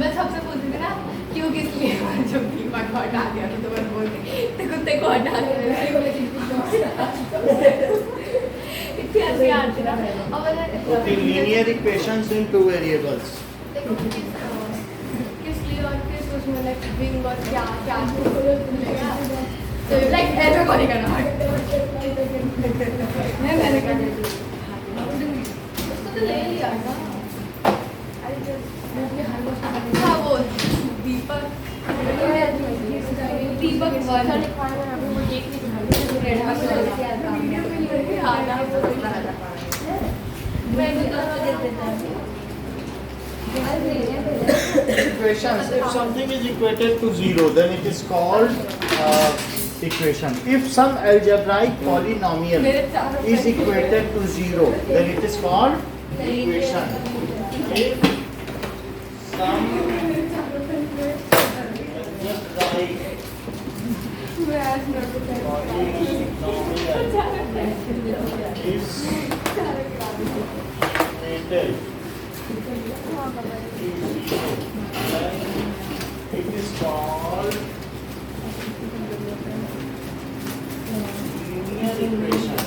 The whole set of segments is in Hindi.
मैं सबसे पूछती थी ना क्यों किस लिए जब बीमा को हटा दिया तो मैं बोलती तो कुत्ते को हटा दिया इतनी हंसी आती ना। और मैंने Okay, linear equations in two variables. देखो किस लिए और किस उसमें लाइक विंग और क्या क्या मिलेगा तो लाइक ऐसे को नहीं करना मैंने कर दी उसको तो ले लिया ना। हाँ वो दीपक दीपक Equations. If something is equated to zero, then it is called equation. If some algebraic polynomial is equated to zero, then it is called equation. If some algebraic polynomial is equated it is called linear equation.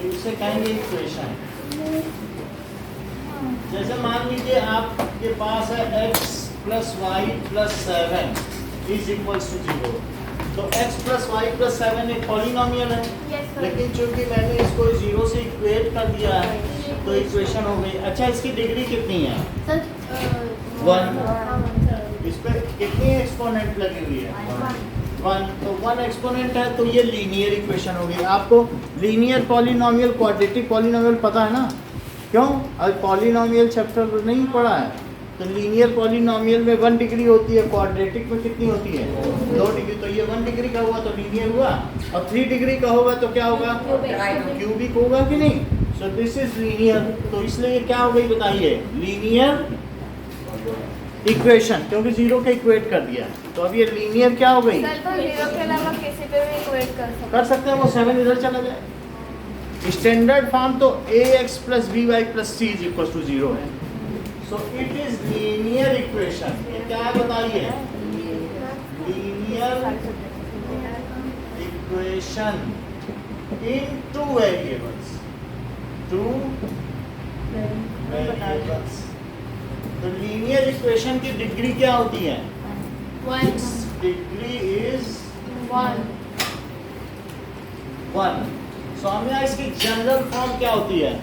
इसे कहेंगे इक्वेशन। जैसे मान लीजिए आपके पास है x plus y plus 7 is equals to 0, तो x प्लस वाई प्लस 7 एक पॉलिनोमियल है, लेकिन चूंकि मैंने इसको 0 से इक्वेट कर दिया है तो इक्वेशन हो गई। अच्छा, इसकी डिग्री कितनी है? 1। इस पे कितनी एक्सपोनेंट लगी हुई है? 1। तो 1 एक्सपोनेंट है तो ये लीनियर इक्वेशन हो गई। आपको लीनियर पॉलिनोमियल क्वाड्रेटिक पॉलिनोमियल पता है ना? क्यों? अब पॉलिनोमियल चैप्टर नहीं पढ़ा है तो लीनियर पॉलिनोमियल में 1 डिग्री होती है, क्वाड्रेटिक में कितनी होती है? 2 डिग्री। तो ये 1 डिग्री का हुआ तो लीनियर हुआ, और 3 डिग्री का होगा तो क्या होगा? क्यूबिक होगा कि नहीं? So this is linear. तो इसलिए ये क्या हो गई बताइए? लीनियर इक्वेशन, क्योंकि 0 के इक्वेट कर दिया। तो अब ये लीनियर क्या हो गई? सर तो 0 के अलावा किसी पे भी इक्वेट कर सकते हैं। वो 7 इधर चला जाए। स्टैंडर्ड फॉर्म तो ax plus by plus c is equal to 0 है। So it is linear equation. ये क्या है बताइए? Linear equation in two variables. तो लीनियर इक्वेशन की डिग्री क्या होती है? 1 डिग्री इज 1 सौम्या, इसकी जनरल फॉर्म क्या होती है?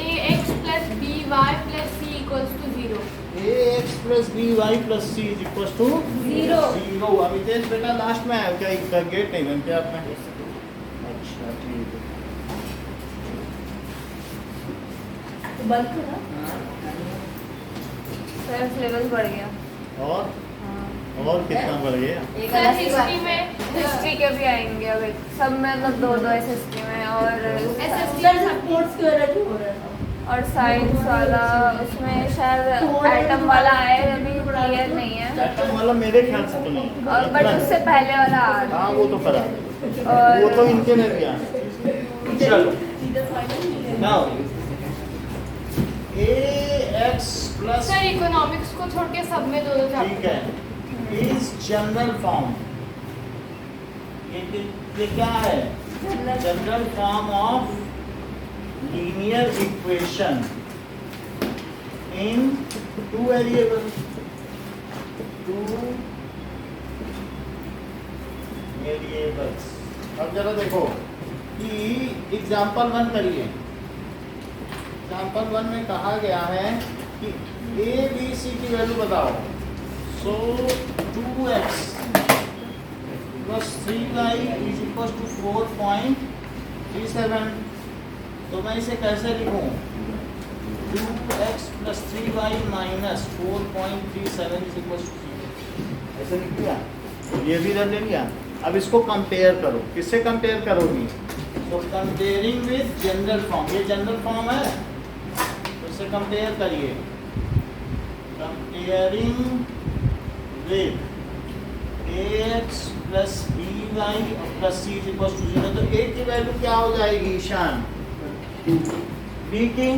ax plus by plus c equals to 0 ax plus by plus c is equals to 0 अभी तेज बेटा लास्ट में है क्या? इसका गेट नहीं बनते आप में? अच्छा ठीक है। बंद करा सर, सिलेबस बढ़ गया। और कितना बढ़ गया? सर हिस्ट्री में हिस्ट्री के भी आएंगे अब सब में, मतलब 2 हिस्ट्री में, और स्पोर्ट्स की वजह से हो रहा है, और साइंस वाला उसमें शायद एटम वाला है, अभी क्लियर नहीं है। एटम वाला मेरे ख्याल से तो नहीं, और बट उससे पहले वाला आ रहा हाँ वो तो करा, और वो तो इनके में भी आ। चलो now ax plus sir economics को छोड़ के सब में 2 ठीक है इज जनरल फॉर्म। ये क्या है? General form of linear equation in 2 variables. अब जरा देखो कि एग्जाम्पल 1 करिए। एग्जाम्पल 1 में कहा गया है कि a b c की वैल्यू बताओ। So 2x plus 3y is equal to 4.37। तो मैं इसे कैसे लिखूं? 2x plus 3y minus 4.37 is equal to 0। ऐसे लिख दिया, ये भी इधर ले लिया। अब इसको कंपेयर करो। किससे कंपेयर करोगी? तो कंपेयरिंग विद जनरल फॉर्म। ये जनरल फॉर्म है तो इससे कंपेयर करिए। Comparing with ax plus by plus c is equal to 0। तो a की वैल्यू क्या हो जाएगी ईशान? b की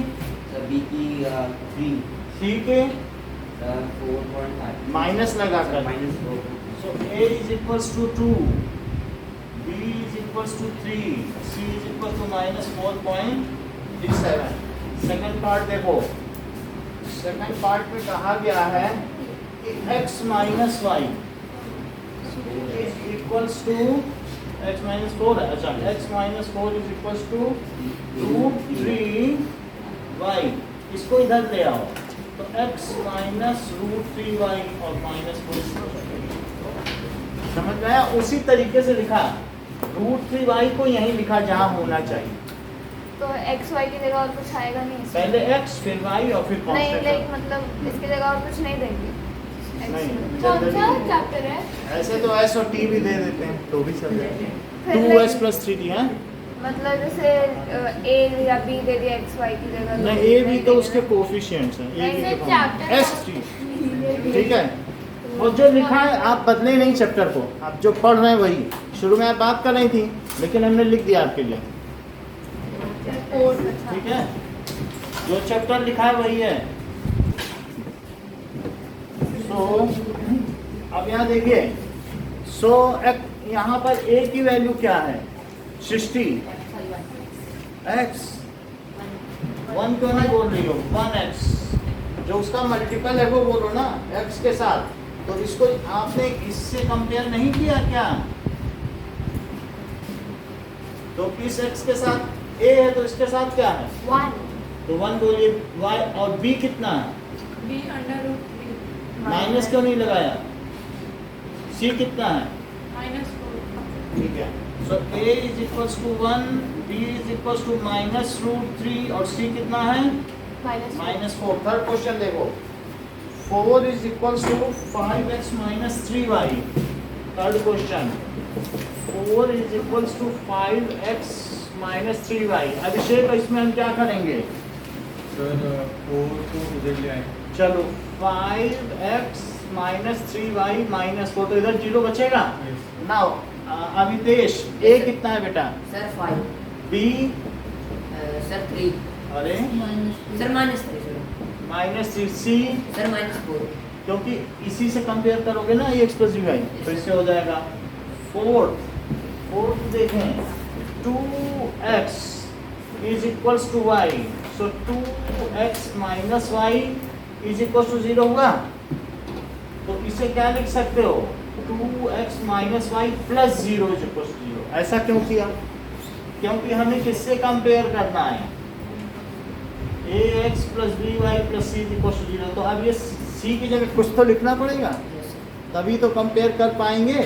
3, c के 4.5 माइनस लगा कर minus 4. So a is equals to 2, b is equals to 3, c is equal to minus 4.37. Second part देखो, सेकंड पार्ट में कहा गया है कि x minus y is equals to x minus 4 है. अच्छा, x minus 4 is equals to 2 3 y. इसको इधर ले आओ तो x माइनस रूट 3y और माइनस 4. समझ में आया? उसी तरीके से लिखा, रूट 3y को यहीं लिखा जहाँ होना चाहिए. तो एक्स वाई की जगह और कुछ आएगा नहीं इसमें? पहले x फिर y और फिर नहीं, कांस्टेंट. लाइक मतलब इसकी जगह और कुछ नहीं देंगे? नहीं. कौन सा चैप्टर है? ऐसे तो s और t भी दे देते हैं तो भी चल जाएगा. फिर 2s like- प्लस 3t है. मतलब जैसे ए या बी दे दिया एक्स वाई की जगह? नहीं, a भी तो उसके कोफिशिएंट्स हैं. a नहीं, भी chapter s t. ठीक है. वो जो लिखा है आप बदले नहीं चैप्टर को, आप जो पढ़ रहे हैं वही. शुरू में आप बात कर रही थी लेकिन हमने लिख दिया आपके लिए. ठीक है, जो चैप्टर लिखा है वही है. सो अब यहाँ देखिए, सो यहाँ पर a की वैल्यू क्या है? 60. x 1 क्यों नहीं बोल रही हो? 1x जो उसका मल्टीपल है वो बोलो ना x के साथ. तो इसको आपने इससे कंपेयर नहीं किया क्या? तो किस x के साथ? a है तो इसके साथ क्या है? 1 तो 1 बोलिए. y और b कितना है? b अंडर रूट 3 माइनस क्यों नहीं लगाया? c कितना है? माइनस 4. ठीक है. So a is equals to 1, b is equals to minus root 3 और c कितना है? माइनस 4. थर्ड क्वेश्चन देखो, 4 is equals to 5x minus 3y. Third question, 4 is equals to 5x minus 3y. Abhishek इसमें हम क्या करेंगे? सर 4 को इधर ले आए. चलो 5x माइनस 3y माइनस 4, तो इधर 0 बचेगा. नाउ अमितेश, a कितना है बेटा? सर 5. b sir 3. अरे sir minus 3. Sir minus 3, c sir minus 4. क्योंकि इसी से कंपेयर करोगे ना ये एक्स प्लस वाई तो इससे हो जाएगा. फोर्थ देखें, 2x is equals to y. So 2x minus y is equals to 0 होगा. तो इसे क्या लिख सकते हो? 2x minus y plus 0 is equals to 0. ऐसा क्यों किया? क्योंकि हमें किससे कंपेयर करना है? ax plus by plus c is equals to 0. तो अब ये c की जगह कुछ तो लिखना पड़ेगा, तभी तो कंपेयर कर पाएंगे.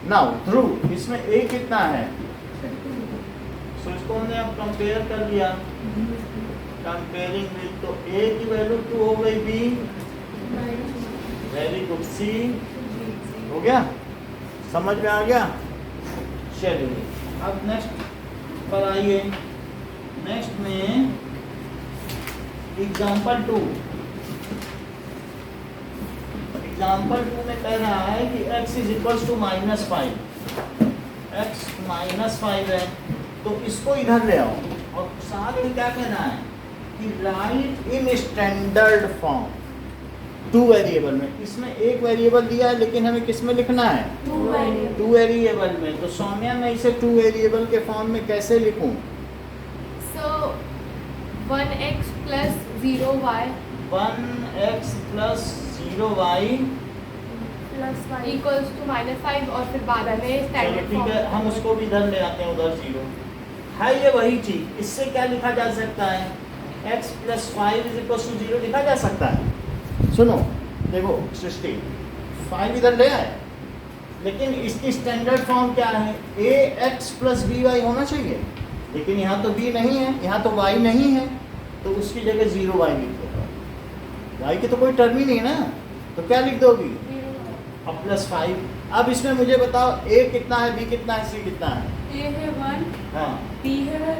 नाउ ध्रुव, इसमें a कितना है? सो इसको हमने अब कंपेयर कर लिया. कंपेयरिंग विद, तो a की वैल्यू 2 हो गई, b वेरी गुड, c हो गया. समझ में आ गया? चलिए अब नेक्स्ट पर आइए. नेक्स्ट में एग्जाम्पल 2. एग्जाम्पल 2 में कह रहा है कि x is equals to minus 5. x minus 5 है तो इसको इधर ले आओ. और साथ में क्या कहना है कि right in standard form 2 variable में. इसमें एक वेरिएबल दिया है लेकिन हमें किस में लिखना है? 2 वेरिएबल में. तो सौम्या मैं इसे 2 वेरिएबल के फॉर्म में कैसे लिखूं? So 1x plus 0y 1x plus 0y plus y equals to -5 और फिर बाद में चलो स्टैंडर्ड ठीक है, हम उसको भी इधर ले आते हैं, उधर 0 है. ये वही चीज. इससे क्या लिखा जा सकता है? x plus 5 is equal to 0 लिखा जा सकता है. सुनो देखो सृष्टि, 5 इधर ले आए लेकिन इसकी स्टैंडर्ड फॉर्म क्या है? ax प्लस by होना चाहिए, लेकिन यहाँ तो b नहीं है, यहाँ तो y नहीं है, तो उसकी जगह 0y लिख दो. y की तो कोई टर्म ही नहीं है ना, तो क्या लिख दोगी? अब प्लस 5. अब इसमें मुझे बताओ a कितना है, b कितना है, c कितना है? A है 1, हाँ B है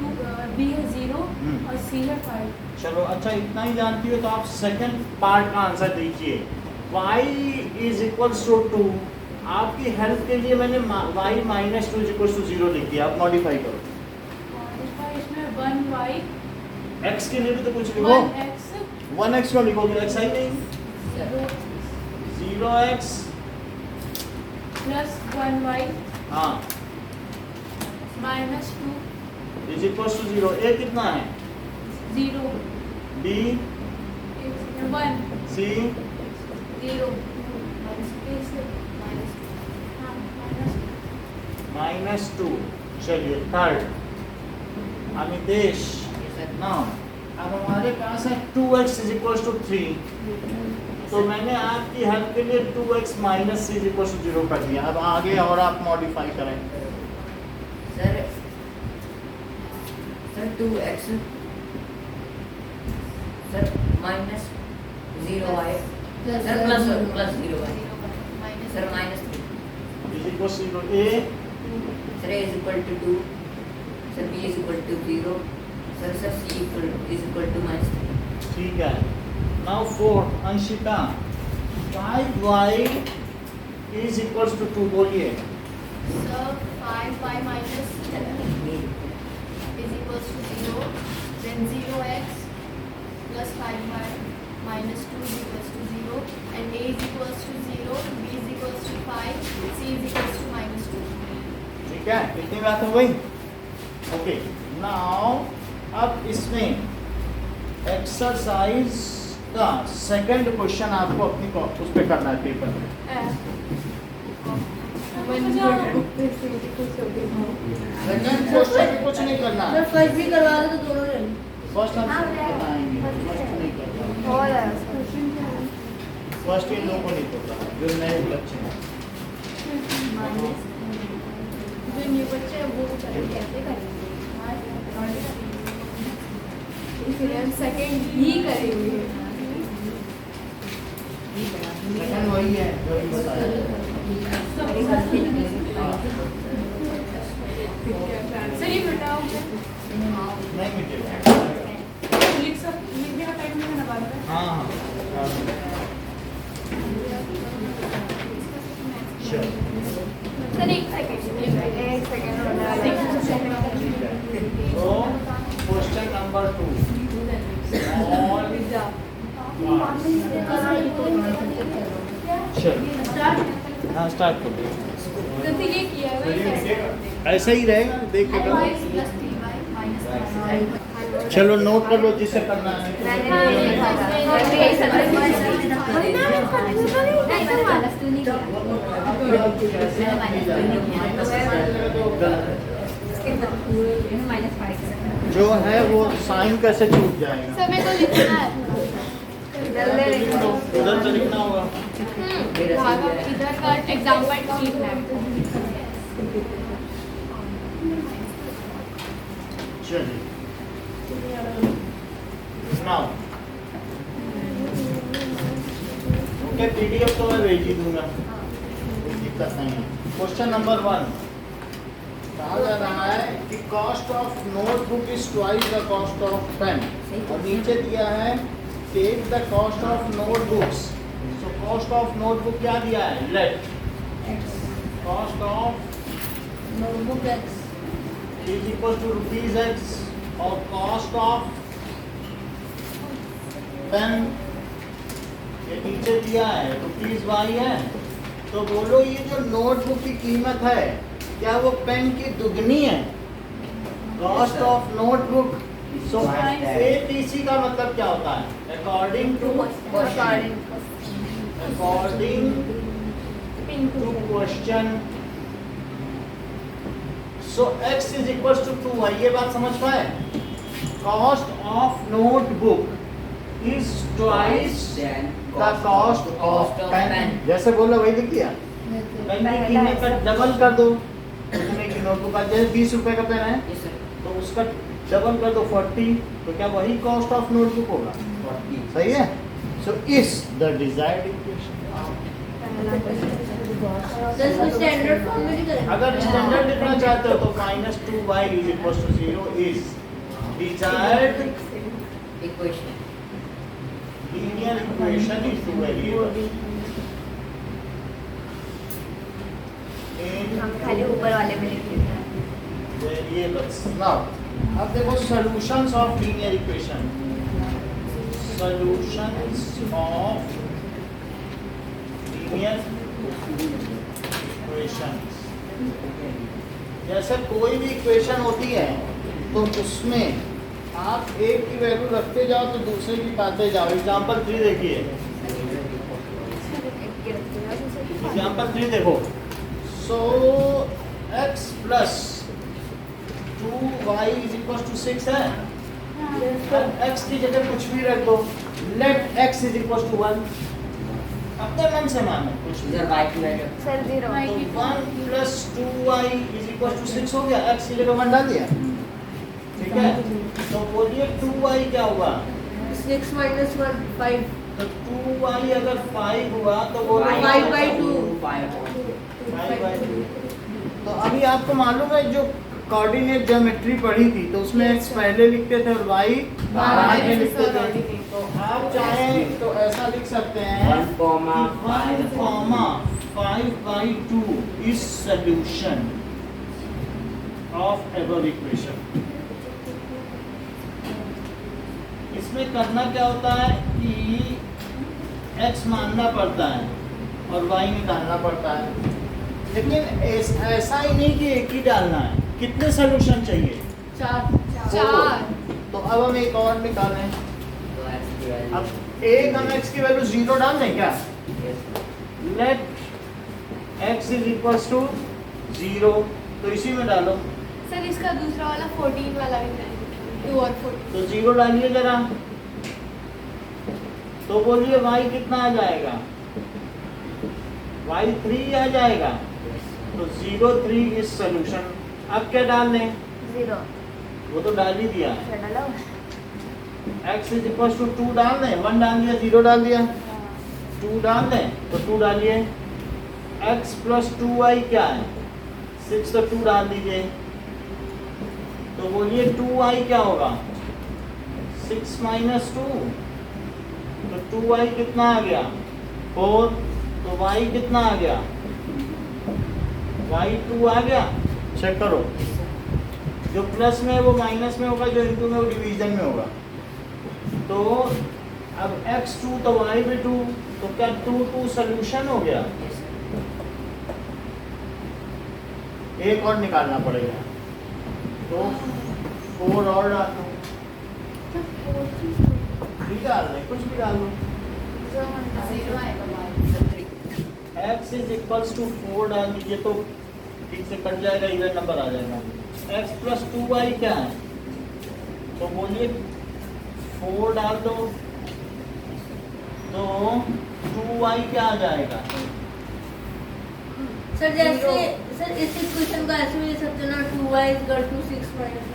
2, B है 0 और C है 5. चलो अच्छा इतना ही जानती हो तो आप सेकंड पार्ट का आंसर दीजिए. y is equals to 2. आपकी हेल्प के लिए मैंने y minus 2 is equals to 0 लिख दिया. आप मॉडिफाई करो. और इसमें 1y x के लिए भी तो कुछ लिखो. 1x 1x क्यों लिखोगे? x आई नहीं. 0x प्लस 1y हाँ माइनस 2 इज इक्वल टू 0। ए कितना है? 0 बी 1 सी 0 -2। चलिए थर्ड अमितेश ना, अब हमारे पास है 2x इज इक्वल टू 3, तो मैंने आपकी हेल्प के लिए 2x minus c is equal to 0 कर दिया। अब आगे और आप मॉडिफाई करें। Sir 2x sir minus 0y sir plus 0y sir minus 3 is equal to 0। a sir a is equal to 2 sir b is equal to 0 sir c is equal to -3। ठीक है। Now 4 Anshika 5y is equal to 2 बोलिए। So 5y minus 7 is equals to 0. Then 0x plus 5y minus 2 is equals to 0. And a is equals to 0, b is equals to 5, c is equals to -2. ठीक है, इतनी बात हो गई। ओके नाउ अब इसमें एक्सरसाइज का सेकंड क्वेश्चन आपको अपनी उस पे करना है पेपर में। सेकंड क्वेश्चन में कुछ नहीं करना है। फर्स्ट भी करवा दो तो दोनों ले लो। फर्स्ट हम बताएंगे, फर्स्ट नहीं करना। हो जाएगा। फर्स्ट इन लोगों को नहीं पता जो नए बच्चे हैं। जो न्यू बच्चे हैं वो बेचारे कैसे करेंगे? इसलिए हम सेकंड ही करेंगे। सेकंड वही है जो ही बताया। सर ये बताओ नहीं मिटेगा। लिख देगा टाइम में ना बात में। हाँ हाँ Sure. सर एक सेकंड So, question number 2. हाँ स्टार्ट कर दो। ये किया है ऐसा ही रहेगा, देख के करो। चलो नोट कर लो जिसे करना है। जो है वो साइन कैसे छूट जाएगा? सर मेरे को लिखना है। उधर से लिखना होगा। इधर का एग्जाम्पल लिखना है। चलिए नाउ ओके पीडीएफ तो मैं भेज ही दूंगा, कोई दिक्कत नहीं है। क्वेश्चन नंबर 1 कहा जा रहा है कि cost of notebook is twice the cost of pen, और नीचे दिया है take the cost of notebooks. So cost of notebook क्या दिया है? Let cost of notebook x is equal to rupees x और cost of पेन ये नीचे दिया है रुपीज y है। तो बोलो ये जो नोटबुक की कीमत है क्या वो पेन की दुगनी है? Cost of notebook. So ATC का मतलब क्या होता है? According to question. So x is equal to 2y, ये बात समझ पाए? Cost of notebook is twice the cost of pen. जैसे बोला वही लिख दिया। पेन की कीमत का डबल कर दो। कितने की नोटबुक का जैसे 20 रुपए का पेन है तो उसका डबल कर दो 40, तो क्या वही कॉस्ट ऑफ नोटबुक होगा? सही है। So is the desired equation. Standard form में नहीं करेंगे। अगर स्टैंडर्ड लिखना चाहते हो तो -2y is equal to 0 is desired equation linear equation is two variable in हम खाली ऊपर वाले में लिख देते हैं। वेरिएबल्स। नाउ अब देखो solutions of linear equation. Solutions of linear equation. जैसे कोई भी इक्वेशन होती है तो उसमें आप एक की वैल्यू रखते जाओ तो दूसरे की पाते जाओ। एग्जांपल 3 देखिए, एग्जांपल 3 देखो। So x plus 2y is equal to 6 है। x की जगह कुछ भी रख दो, let x is equal to 1। अपने मन से मानो कुछ भी। इधर y की वैल्यू सर 0 तो 1 plus 2y is equal to 6 हो गया। x की जगह 1 डाल दिया, ठीक है। तो बोलिए 2y क्या हुआ? 6 minus 1 5 तो 2y अगर 5 हुआ तो बोलिए 5 by 2 5 by 2। तो अभी आपको मालूम है जो कोऑर्डिनेट ज्योमेट्री पढ़ी थी तो उसमें x पहले लिखते थे और y बाद में लिखते थे। तो आप चाहें तो ऐसा लिख सकते हैं 1, 5 by 2 is solution of above equation। इसमें करना क्या होता है कि x मानना पड़ता है और y निकालना पड़ता है, लेकिन ऐसा ही नहीं कि एक ही डालना है। कितने सोल्यूशन चाहिए? 4। तो अब हम एक और निकालें। तो x की वैल्यू अब एक हम x की वैल्यू 0 डाल दें क्या? Let x is equal to 0, तो इसी में डालो। सर इसका दूसरा वाला 14 वाला भी चाहिए, 2 और 14। तो 0 डालिए जरा, तो बोलिए y कितना आ जाएगा? y 3 आ जाएगा। तो 0 3 इज सोल्यूशन। अब क्या डाल दें? 0 वो तो डाल ही दिया। डाला x इज इक्वल टू 2 डाल दें, 1 डाल दिया, 0 डाल दिया। 2 डाल दें तो 2 डालिए। x प्लस 2y क्या है? 6, तो 2 डाल दीजिए। तो बोलिए 2y क्या होगा? 6 माइनस 2, तो 2y कितना आ गया? 4। तो y कितना आ गया? y 2 आ गया। चेक करो, जो प्लस में है वो माइनस में होगा, जो इनटू में वो डिवीजन में होगा। तो अब x 2 तो y भी 2, तो क्या 2 2 सोल्यूशन हो गया? एक और निकालना पड़ेगा, तो 4 और डाल दो। भी डाल दें, कुछ भी डाल दो। 0 आएगा बाद। x इज इक्वल टू 4 डाल दीजिए तो ठीक से कट जाएगा, इधर नंबर आ जाएगा। x प्लस 2y क्या है? तो बोलिए 4 डाल दो, तो 2y क्या आ जाएगा? सर जैसे सर इस इक्वेशन को ऐसे भी लिख सकते हो ना 2y is equal to 6 minus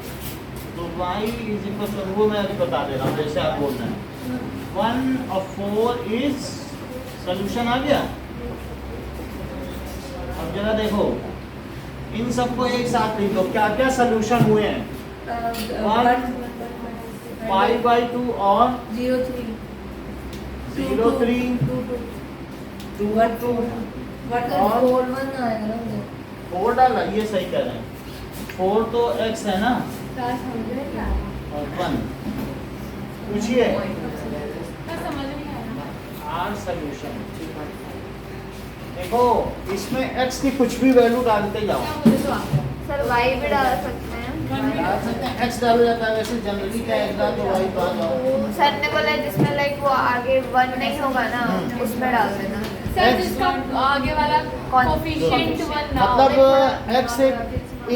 तो y इज इक्वल टू, वो मैं अभी बता दे रहा हूँ जैसे आप बोल रहे हैं। 1 और 4 इज सोल्यूशन आ गया। अब जरा देखो, इन सबको एक साथ लिख दो, क्या क्या सोल्यूशन हुए हैं? 5 by 2 और 0 3 0 3 2 2 और 4 1 आएगा ना 4 डाला, ये सही कह रहे हैं। 4 तो x है ना, और 1 पूछिए सर समझ नहीं आया। r solution. देखो इसमें x की कुछ भी वैल्यू डालते जाओ। क्या बोले तो आप? सर y भी डाल सकते हैं। डाल सकते हैं, x डाला जाता है वैसे जनरली क्या x डाल दो y तो आ जाओ। सर ने बोला जिसमें लाइक वो आगे 1 नहीं होगा ना उसमें डाल देना। सर जिसका आगे वाला कौन- कोफिशिएंट 1 ना हो, मतलब x एक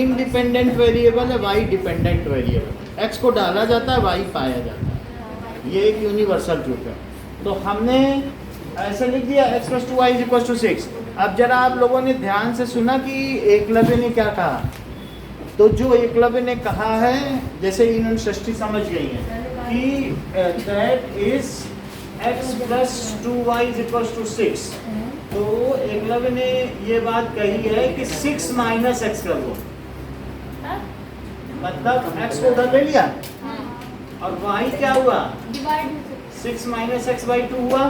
इंडिपेंडेंट वेरिएबल है, y डिपेंडेंट वेरिएबल है। x को डाला जाता है, y पाया जाता है। ये एक यूनिवर्सल ट्रूथ है। तो हमने ऐसे लिख दिया x plus 2y is equal to 6। अब जरा आप लोगों ने ध्यान से सुना कि एकलव्य ने क्या कहा। तो जो एकलव्य ने कहा है, जैसे इन्होंने षष्ठी समझ गई है कि that is x plus 2y is equal to 6। तो एकलव्य ने ये बात कही है कि 6 माइनस एक्स कर दो, मतलब x को उधर ले लिया और y क्या हुआ? डिवाइड 6 माइनस एक्स बाई 2 हुआ।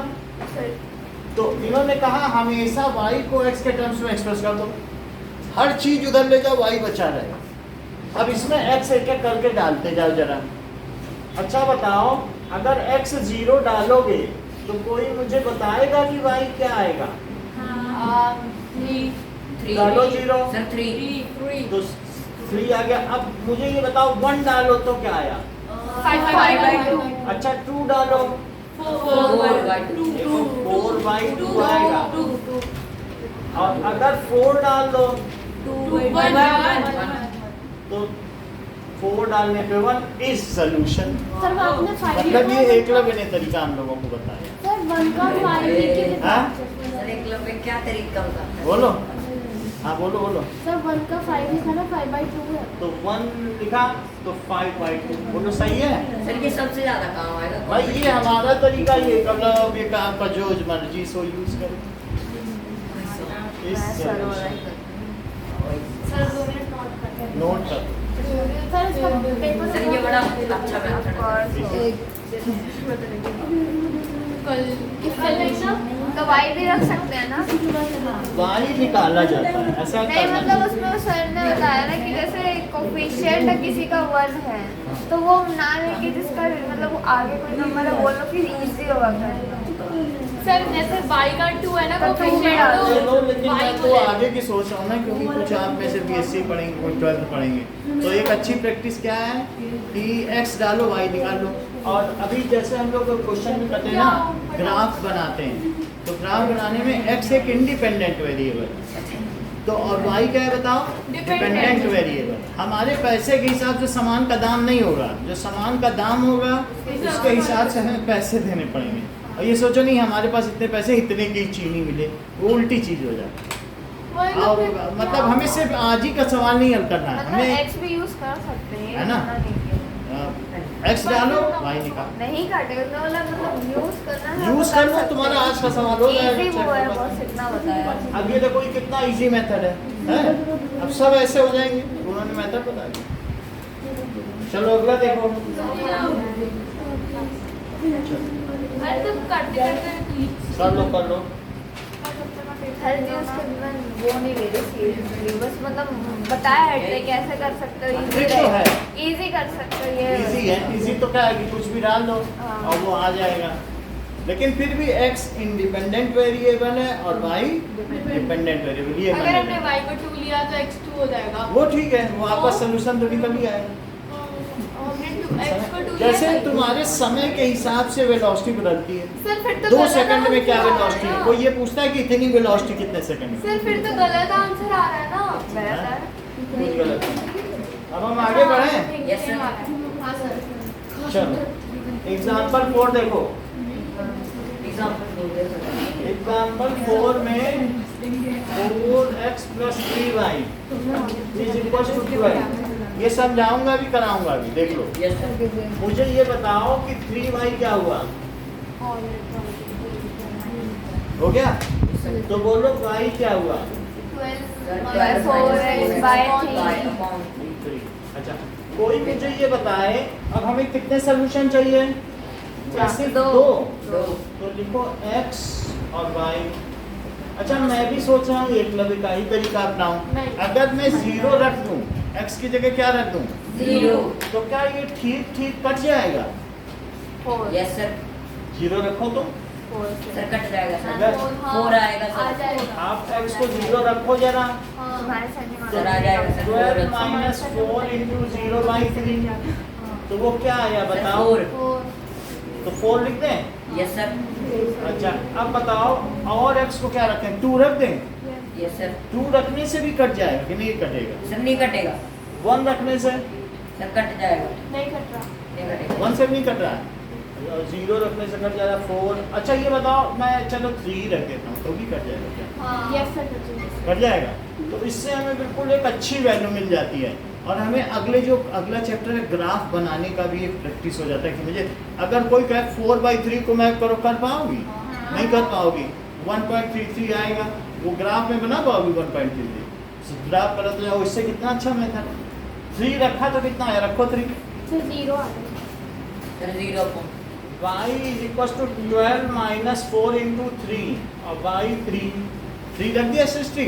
तो इन्होंने कहा हमेशा y को x के टर्म्स में एक्सप्रेस कर दो, हर चीज उधर ले जाओ, y बचा रहेगा। अब इसमें x एक एक करके डालते जाओ जरा। अच्छा बताओ, अगर x 0 डालोगे तो कोई मुझे बताएगा कि y क्या आएगा? 3 डालो 0 सर 3 तो 3 आ गया। अब मुझे ये बताओ 1 डालो तो क्या आया? 5/2 अच्छा 2 डालो 4/2 देखो 4/2 आएगा। और अगर 4 डाल दो 2/1 तो 4 डालने पे 1 इज सोल्यूशन। सर वो आपने 5 मतलब ये एकलव्य ने तरीका हम लोगों को बताया। सर 1 का 5 लिखे थे। हाँ? सर एक लोग में क्या तरीका होता है? बोलो हाँ बोलो बोलो। सर 1 का 5 लिखा ना 5/2 है। तो 1 लिखा तो 5/2 बोलो सही है। सर ये सबसे ज्यादा काम आएगा भाई ये हमारा तरीका ये एकलव्य का आपका जो मर्जी सो यूज करो। इस सर 2 मिनट नोट करके नोट कर सर इसका पेपर सर ये बड़ा अच्छा मेथड है। कल लिखना तो y भी रख सकते हैं ना? वाई निकाला जाता है ऐसा नहीं करना मतलब उसमें सर ने बताया ना कि जैसे कोफिशिएंट किसी का 1 है तो वो ना लेके जिसका मतलब वो आगे कोई नंबर है बोलो फिर इजी होगा करना। सर जैसे y का 2 है ना तो कोफिशिएंट चलो लेकिन मैं तो आगे की सोच रहा हूँ ना क्योंकि कुछ आप में से बीएससी पढ़ेंगे कोई 12th पढ़ेंगे तो एक अच्छी प्रैक्टिस क्या है कि x डालो y निकालो। और अभी जैसे हम लोग क्वेश्चन में करते हैं ना ग्राफ बनाते हैं तो ग्राफ बनाने में x एक इंडिपेंडेंट वेरिएबल तो और y क्या है बताओ? Dependent variable. हमारे पैसे के हिसाब से सामान का दाम नहीं होगा, जो सामान का दाम होगा उसके हिसाब से हमें पैसे देने पड़ेंगे। और ये सोचो नहीं हमारे पास इतने पैसे इतने की चीनी मिले, वो उल्टी चीज हो जाए। और मतलब हमें सिर्फ आज ही का सवाल नहीं हल करना है, मतलब हमें x भी यूज कर सकते हैं है ना? x डालो y निकालो। नहीं काटेगा तो मतलब यूज करना है यूज कर लो, तुम्हारा आज का सवाल हो इजी जाएगा। वो है बस इतना बताया। अब ये देखो ये कितना इजी मेथड है? अब सब ऐसे हो जाएंगे, उन्होंने मेथड बता दिया। चलो अगला देखो। अरे तो करते कर लो हर चीज के मैं वो नहीं ले रही सीरियसली बस मतलब बताया है कि कैसे कर सकते हो ठीक तो है। इजी कर सकते हो ये इजी है, इजी तो क्या है कि कुछ भी डाल दो हाँ। और वो आ जाएगा। लेकिन फिर भी x इंडिपेंडेंट वेरिएबल है और y डिपेंडेंट वेरिएबल। ये अगर मानेगा। हमने y को 2 लिया तो x 2 हो जाएगा। वो ठीक है, वो आपका सोल्यूशन तो निकल ही आएगा। हमने x को 2 लिया जैसे था। तुम्हारे समय के हिसाब से वेलोसिटी बदलती है। सर फिर तो 2 गलत सेकंड में क्या आंसर आ वेलोसिटी रहा है? ना। कोई ये पूछता है कि इतनी वेलोसिटी कितने सेकंड में? सर फिर तो गलत आंसर आ रहा है ना। गलत है कुछ गलत। अब हम आगे बढ़ें। Yes, sir. हाँ सर। चलो एग्जाम्पल 4 देखो। एग्जांपल बोल दे सर। एग्जाम्पल 4 में 4x plus 3y is equals to 12। ये समझाऊंगा भी कराऊंगा भी, देख लो। Yes sir. मुझे ये बताओ कि 3y क्या हुआ? हो गया? तो बोलो y क्या हुआ? 12 4x by 3 3। अच्छा कोई मुझे ये बताए अब हमें कितने सोल्यूशन चाहिए? सिर्फ दो। दो। तो लिखो x और y। अच्छा मैं भी सोच रहा हूँ एकलव्य का ही तरीका अपनाऊं। नहीं। अगर मैं 0 रख दूं, x की जगह क्या रख दूं? 0 तो क्या ये ठीक ठीक कट जाएगा? 4 यस सर। 0 रखो तो 4 सर कट जाएगा सर। अगर 4 आएगा आ सर। जाएगा। आप x को 0 रखो जरा तुम्हारे सामने सर आ जाएगा सर। 12 minus 4 into 0/3 तो वो क्या आया बताओ? 4 तो 4 लिख दें? Yes sir. अच्छा अब बताओ और x को क्या रखें? 2 रख दें? Yes sir. 2 रखने से भी कट जाएगा कि नहीं कटेगा? सर नहीं कटेगा। 1 रखने से सर कट जाएगा। नहीं कट रहा। नहीं कटेगा। 1 से भी नहीं कट रहा है। 0 रखने से कट जाएगा 4। अच्छा ये बताओ मैं चलो 3 रख देता हूँ तो भी कट जाएगा क्या? यस सर कट जाएगा। तो इससे हमें बिल्कुल एक अच्छी वैल्यू मिल जाती है और हमें अगला चैप्टर है ग्राफ बनाने का भी एक प्रैक्टिस हो जाता है कि मुझे अगर कोई कहे 4/3 को मैं कर पाओगी? नहीं कर पाओगी। 1.33 आएगा, वो ग्राफ में बना पाओगी 1.33? ग्राफ करते जाओ, इससे कितना अच्छा मेथड है। 3 रखा तो कितना आया? रखो 3। सर 0 आ गया। सर 0 को y is equals to 12 minus 4 into 3 और y 3 रख दिया 60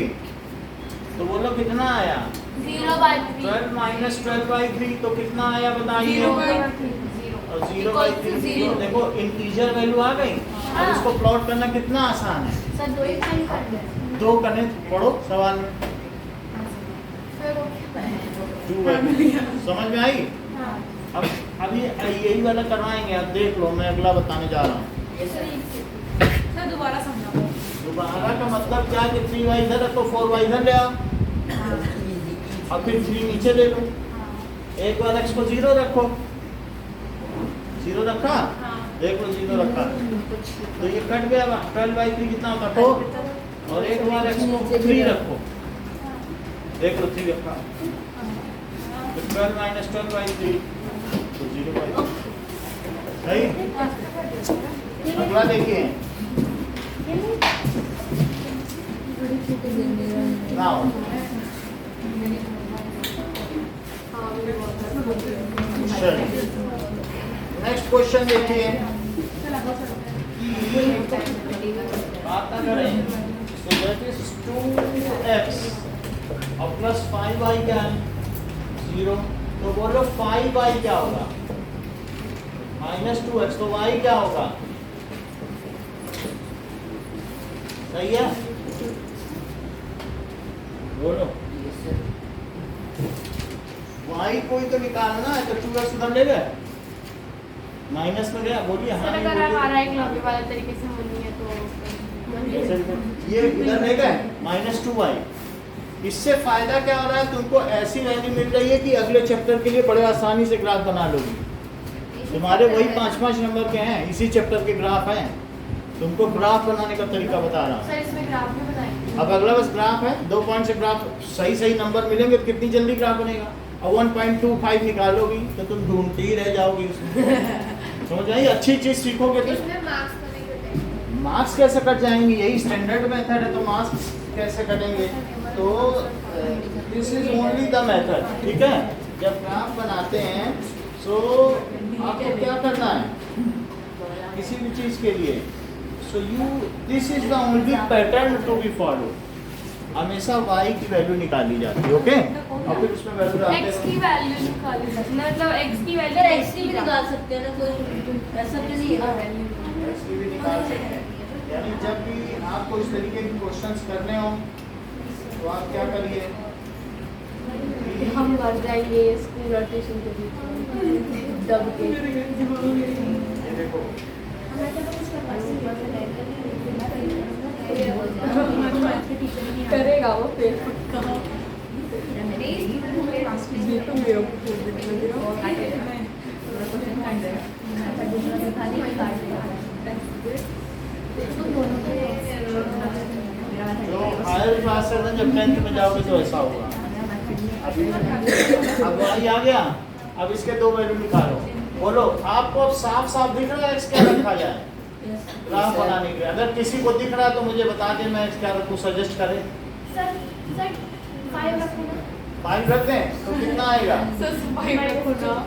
तो बोलो कितना आया? 0/3 12 minus 12/3 तो कितना आया बताइए? 0/3 और 0/3 देखो इंटीजर वैल्यू आ गई। अब इसको प्लॉट करना कितना आसान है, सर 2 ही टाइम कर दे। 2 करने पढ़ो सवाल में फिर वो क्या है? 2 वैल्यू समझ में आई। हाँ अब अभी यही वाला करवाएंगे, आप देख लो, मैं अगला बताने जा रहा हूँ। सर दोबारा समझाओ। दोबारा का मतलब क्या कि 3y इधर रखो 4y इधर ले आओ, और फिर 3 नीचे ले लो। एक बार x को 0 रखो, 0 रखा, देख लो 0 रखा तो ये कट गया। 12/3 कितना होता है 4, और एक बार x को 3 रखो, देख लो 3 रखा तो 12 - 12/3 तो 0/3 सही। अगला देखिए नाउ नेक्स्ट क्वेश्चन देखिए, बात ना करें so that is 2x और प्लस 5y क्या है 0, तो बोलो 5y क्या होगा -2x, तो y क्या होगा, सही है बोलो। y कोई तो निकालना है, तो 2x उधर ले गए माइनस में गया, बोलिए हाँ सर नहीं अगर बोलिए। हमारा एक लंबे वाले तरीके से होनी है तो ये इधर ले गए -2y। इससे फायदा क्या हो रहा है, तुमको ऐसी वैल्यू मिल रही है कि अगले चैप्टर के लिए बड़े आसानी से ग्राफ बना लोगी। तुम्हारे वही 5-5 नंबर के हैं, इसी चैप्टर के ग्राफ हैं, तुमको ग्राफ बनाने का तरीका बता रहा हूँ। सर इसमें ग्राफ भी बनाएंगे। अब अगला बस ग्राफ है, 2 पॉइंट से ग्राफ सही नंबर मिलेंगे तो कितनी जल्दी ग्राफ बनेगा। और 1.25 निकालोगी तो तुम ढूंढती ही रह जाओगी उसमें। समझ आई, अच्छी चीज सीखोगे तो इसमें मार्क्स तो नहीं कटेंगे। मार्क्स कैसे कट जाएंगे, यही स्टैंडर्ड मेथड है, तो मार्क्स कैसे कटेंगे। तो this is only the method, ठीक है। जब ग्राफ बनाते हैं तो आपको क्या करना है किसी भी चीज के लिए, so you this is the only pattern to be follow. हमेशा y की वैल्यू निकाली जाती है, ओके, और फिर उसमें वैल्यू डालते x की हैं। वैल्यू निकाली जाती है, मतलब x की वैल्यू अगर एक्स की भी निकाल सकते हैं ना, कोई ऐसा तो नहीं है। x की भी निकाल सकते हैं। यानी जब भी आपको इस तरीके के क्वेश्चंस करने हो तो आप क्या करिए, हम मर जाएंगे स्कूल और ट्यूशन के बीच में दब के। ये देखो करेगा वो फिर जो हायर क्लास से जब 10th में जाओगे तो ऐसा होगा। अब y आ गया, अब इसके 2 वैल्यू निकालो, बोलो आपको अब साफ साफ दिख रहा है x क्या रखा जाए ग्राफ बनाने के लिए। अगर किसी को दिख रहा है तो मुझे बता दे, मैं x क्या रखूं, सजेस्ट करें। सर 5 रखना। 5 रख दें तो कितना आएगा,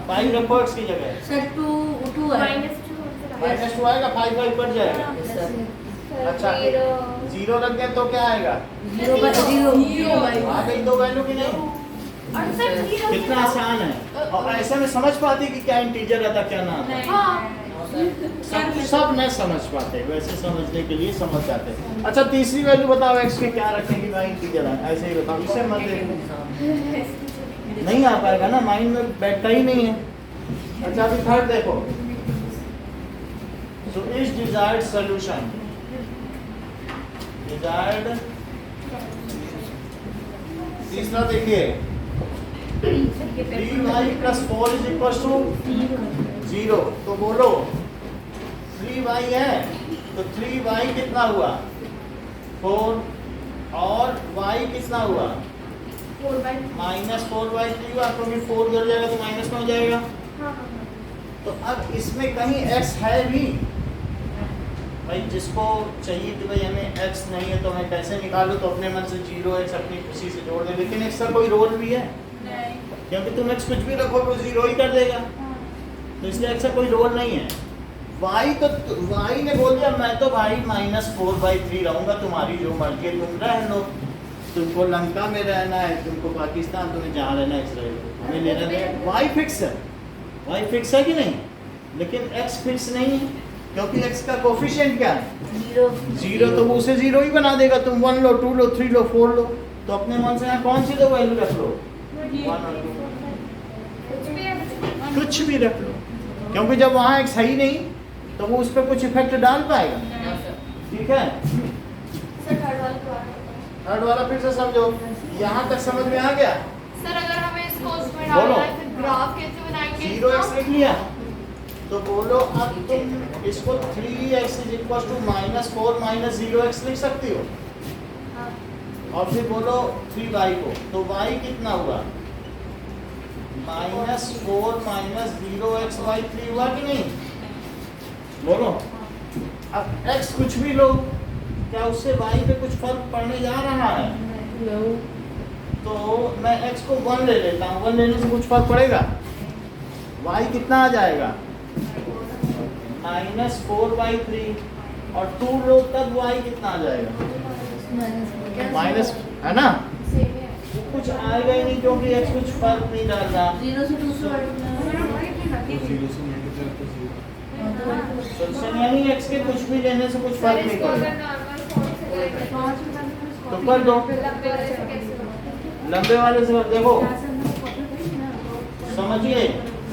5 रखो x की जगह, सर 2 है। -2 आएगा, 5 बढ़ जाएगा। अच्छा 0 रख दें तो क्या आएगा, 0/0 आ गई 2 वैल्यू की नहीं। और सर 0 कितना आसान है, और ऐसे में समझ पाती कि क्या इंटीजर आता क्या ना आता। हाँ सब नहीं समझ पाते, वैसे समझने के लिए समझ जाते। अच्छा तीसरी वैल्यू बताओ x के क्या रखेंगे, भाई इंटीजर है, ऐसे ही बताओ, इसे मत देखो, नहीं आ पाएगा ना, माइंड में बैठता ही नहीं है। अच्छा अभी थर्ड देखो, so is desired solution, desired. तीसरा देखिए 3y + 4 = 0, तो बोलो 3y है तो 3y कितना हुआ 4, और y कितना हुआ -4/3 हुआ, क्योंकि 4 उधर जाएगा तो माइनस में हो जाएगा। तो अब इसमें कहीं x है भी, भाई जिसको चाहिए कि भाई हमें x नहीं है तो मैं कैसे निकालूं, तो अपने मन से 0x अपनी खुशी से जोड़ दे, लेकिन x का कोई रोल भी है, क्योंकि तुम x कुछ भी रखोगे वो 0 ही कर देगा, तो इसलिए x का कोई रोल नहीं है। y तो y ने बोल दिया मैं तो भाई -4/3 रहूंगा, तुम्हारी जो मर्जी है तुम रह लो, तुमको लंका में रहना है, तुमको पाकिस्तान, तुम्हें जहाँ रहना है इसराइल, हमें लेना है। y फिक्स है, y फिक्स है कि नहीं, लेकिन x फिक्स नहीं है क्योंकि x का कोफिशिएंट क्या है? 0 जीरो, तो वो उसे जीरो ही बना देगा। तुम 1 लो, 2 लो, 3 लो, 4 लो, तो अपने मन से यहाँ कौन सी दो वैल्यू रख लो? 1 और 2, कुछ भी रख लो, क्योंकि जब वहाँ x है ही नहीं तो वो उस पर कुछ इफेक्ट डाल पाएगा। ठीक है, सर थर्ड वाला दोबारा बताओ। थर्ड वाला फिर से समझो, यहाँ तक समझ में आ गया? सर अगर हमें इसको उसमें बोलो। डालना है फिर ग्राफ कैसे बनाएंगे? 0x लिख लिया, तो बोलो अब तुम इसको 3x = -4 - 0x लिख सकती हो, हाँ। और फिर बोलो 3y को, तो y कितना हुआ? -4 - 0x y 3 हुआ कि नहीं? बोलो। अब x कुछ भी लो, क्या उससे y पे कुछ फर्क पड़ने जा रहा है? तो मैं x को 1 ले लेता हूँ, 1 लेने से कुछ फर्क पड़ेगा? y कितना आ जाएगा? -4/3, और 2 लो तब y कितना आ जाएगा? माइनस, है ना? सेम है। कुछ आएगा ही नहीं क्योंकि x कुछ फर्क नहीं डाल रहा। 0 से 2 से तो 0 से मल्टीप्लाई तो 0। सोल्यूशन यानी x के कुछ भी लेने से कुछ सर फर्क नहीं इसको अगर पड़ेगा। नॉर्मल फॉर्म से करेंगे तो कर दो, लंबे वाले से कैसे होगा? लंबे वाले से देखो, समझिए।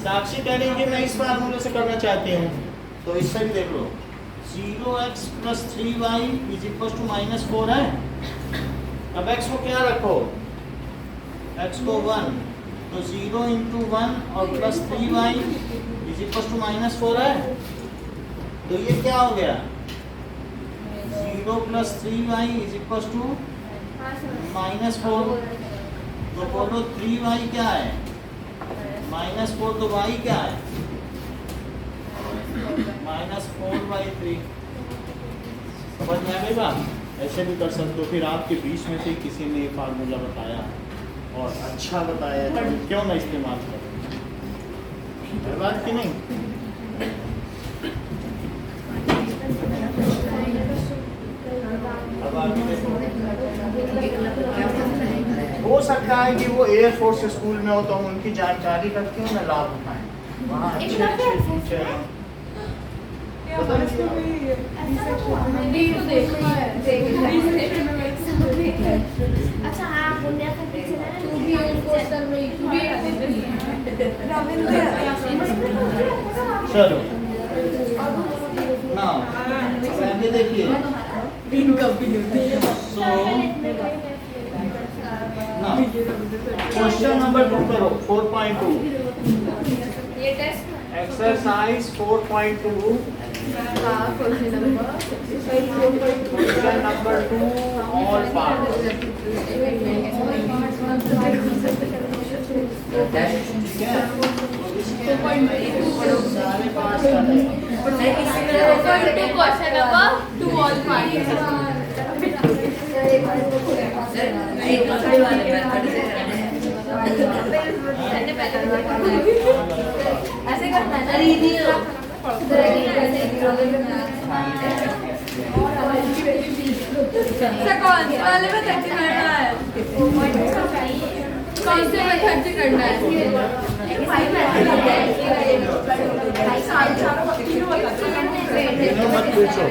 साक्षी कह रही है कि मैं इस फार्मूले से करना चाहती हूँ, तो इससे भी देख लो। 0x + 3y = -4 है। अब x को क्या रखो? x को 1, तो 0 × 1 और + 3y = -4 है। तो ये क्या हो गया? 0 + 3y = हाँ सर। -4। तो बोलो 3y क्या है? -4, तो y क्या है? -4/3। समझ में आ गई बात? ऐसे भी कर सकते हो। फिर आपके बीच में से किसी ने ये फार्मूला बताया और अच्छा बताया, तो क्यों ना इस्तेमाल करें? है बात कि नहीं? अब आगे देखो, हो सकता है कि वो एयरफोर्स स्कूल में हो तो हम उनकी जानकारी का क्यों ना लाभ उठाएं। वहाँ अच्छे अच्छे टीचर हैं। पता नहीं अच्छा हाँ पुण्य का पीछे ना तू भी उनको सर में तू भी चलो ना आगे देखिए। क्वेश्चन नंबर 2 करो, 4.2 ये test exercise 4.2 question number 2 all part. ठीक है, सारे पास कर रहे हैं। Question number 2 all part. Sir एक दूसरे वाले मेथड से करना है। ऐसे करना है ना? दीदी कौन से वाले में करना है? कौन से मेथड से करना है? तीनों मत पूछो,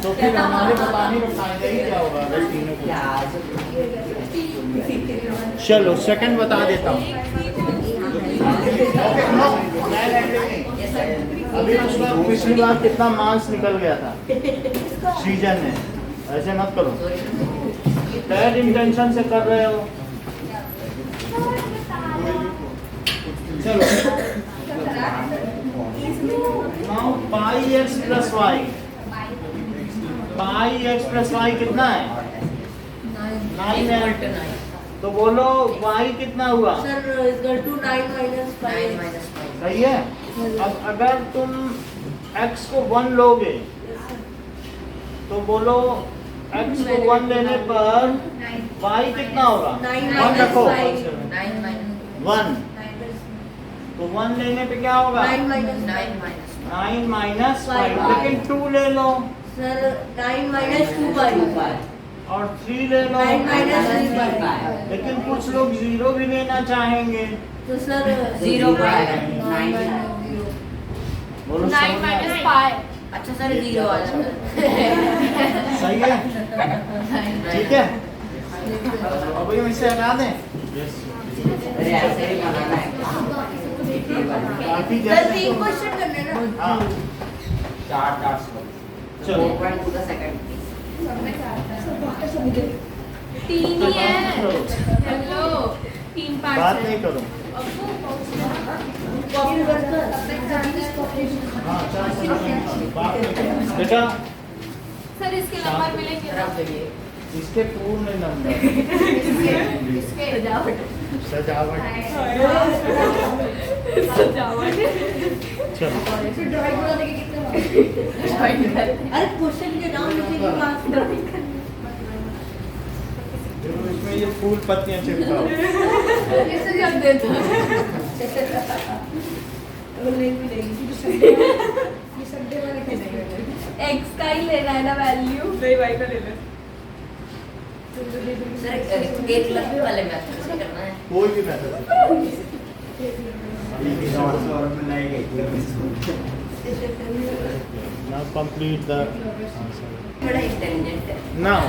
तो फिर हमारे बताने का फायदा ही क्या होगा अगर तीनों को। चलो सेकंड बता देता हूँ। ओके, नो, मैं नहीं। अभी उसका पिछली बार कितना मार्क्स निकल गया था सीजन में, ऐसे मत करो। बैड इंटेंशन से कर रहे हो। चलो now πx + y, πx + y कितना है? 9 है। तो बोलो y कितना हुआ? सर इक्वल टू 9 - 5 सही है। अब अगर तुम x को 1 लोगे तो बोलो x को 1 लेने पर y कितना होगा? 9 1 रखो, 9 - 1, तो 1 लेने पे क्या होगा? 9 - 9 - 5। लेकिन 2 ले लो सर 9 - 2 और 3 ले लो, 9 - 3 लेकिन कुछ लोग 0 भी लेना चाहेंगे। तो सर 0 पाएगा। बोलो 9 समझ में minus आया? pi. अच्छा सर 0 आ जाता है। सही है, ठीक है। अब ये इसे हटा दें। अरे ऐसे ही बनाना है। बाकी सर जैसे 3 क्वेश्चन करने हैं ना। हाँ 4 टास्क चलो 4.2 का सेकंड। 3 ही है. हेलो 3 बात parts नहीं है. करो। हाँ 4 सॉल्यूशन बात नहीं करो बेटा। सर इसके नंबर मिलेंगे ना? तरफ देखिए। इसके पूर्ण नंबर इसके सजावट. सजावट चलो अरे क्वेश्चन के नाम लिखे के पास देखो इसमें ये फूल पत्तियां चिपकाओ। ऐसे जब देता. एक्स का ही लेना है ना वैल्यू. सर एक लंबे वाले में कैसे करना है? कोई भी method now complete the answer बड़ा इंटेलिजेंट है। now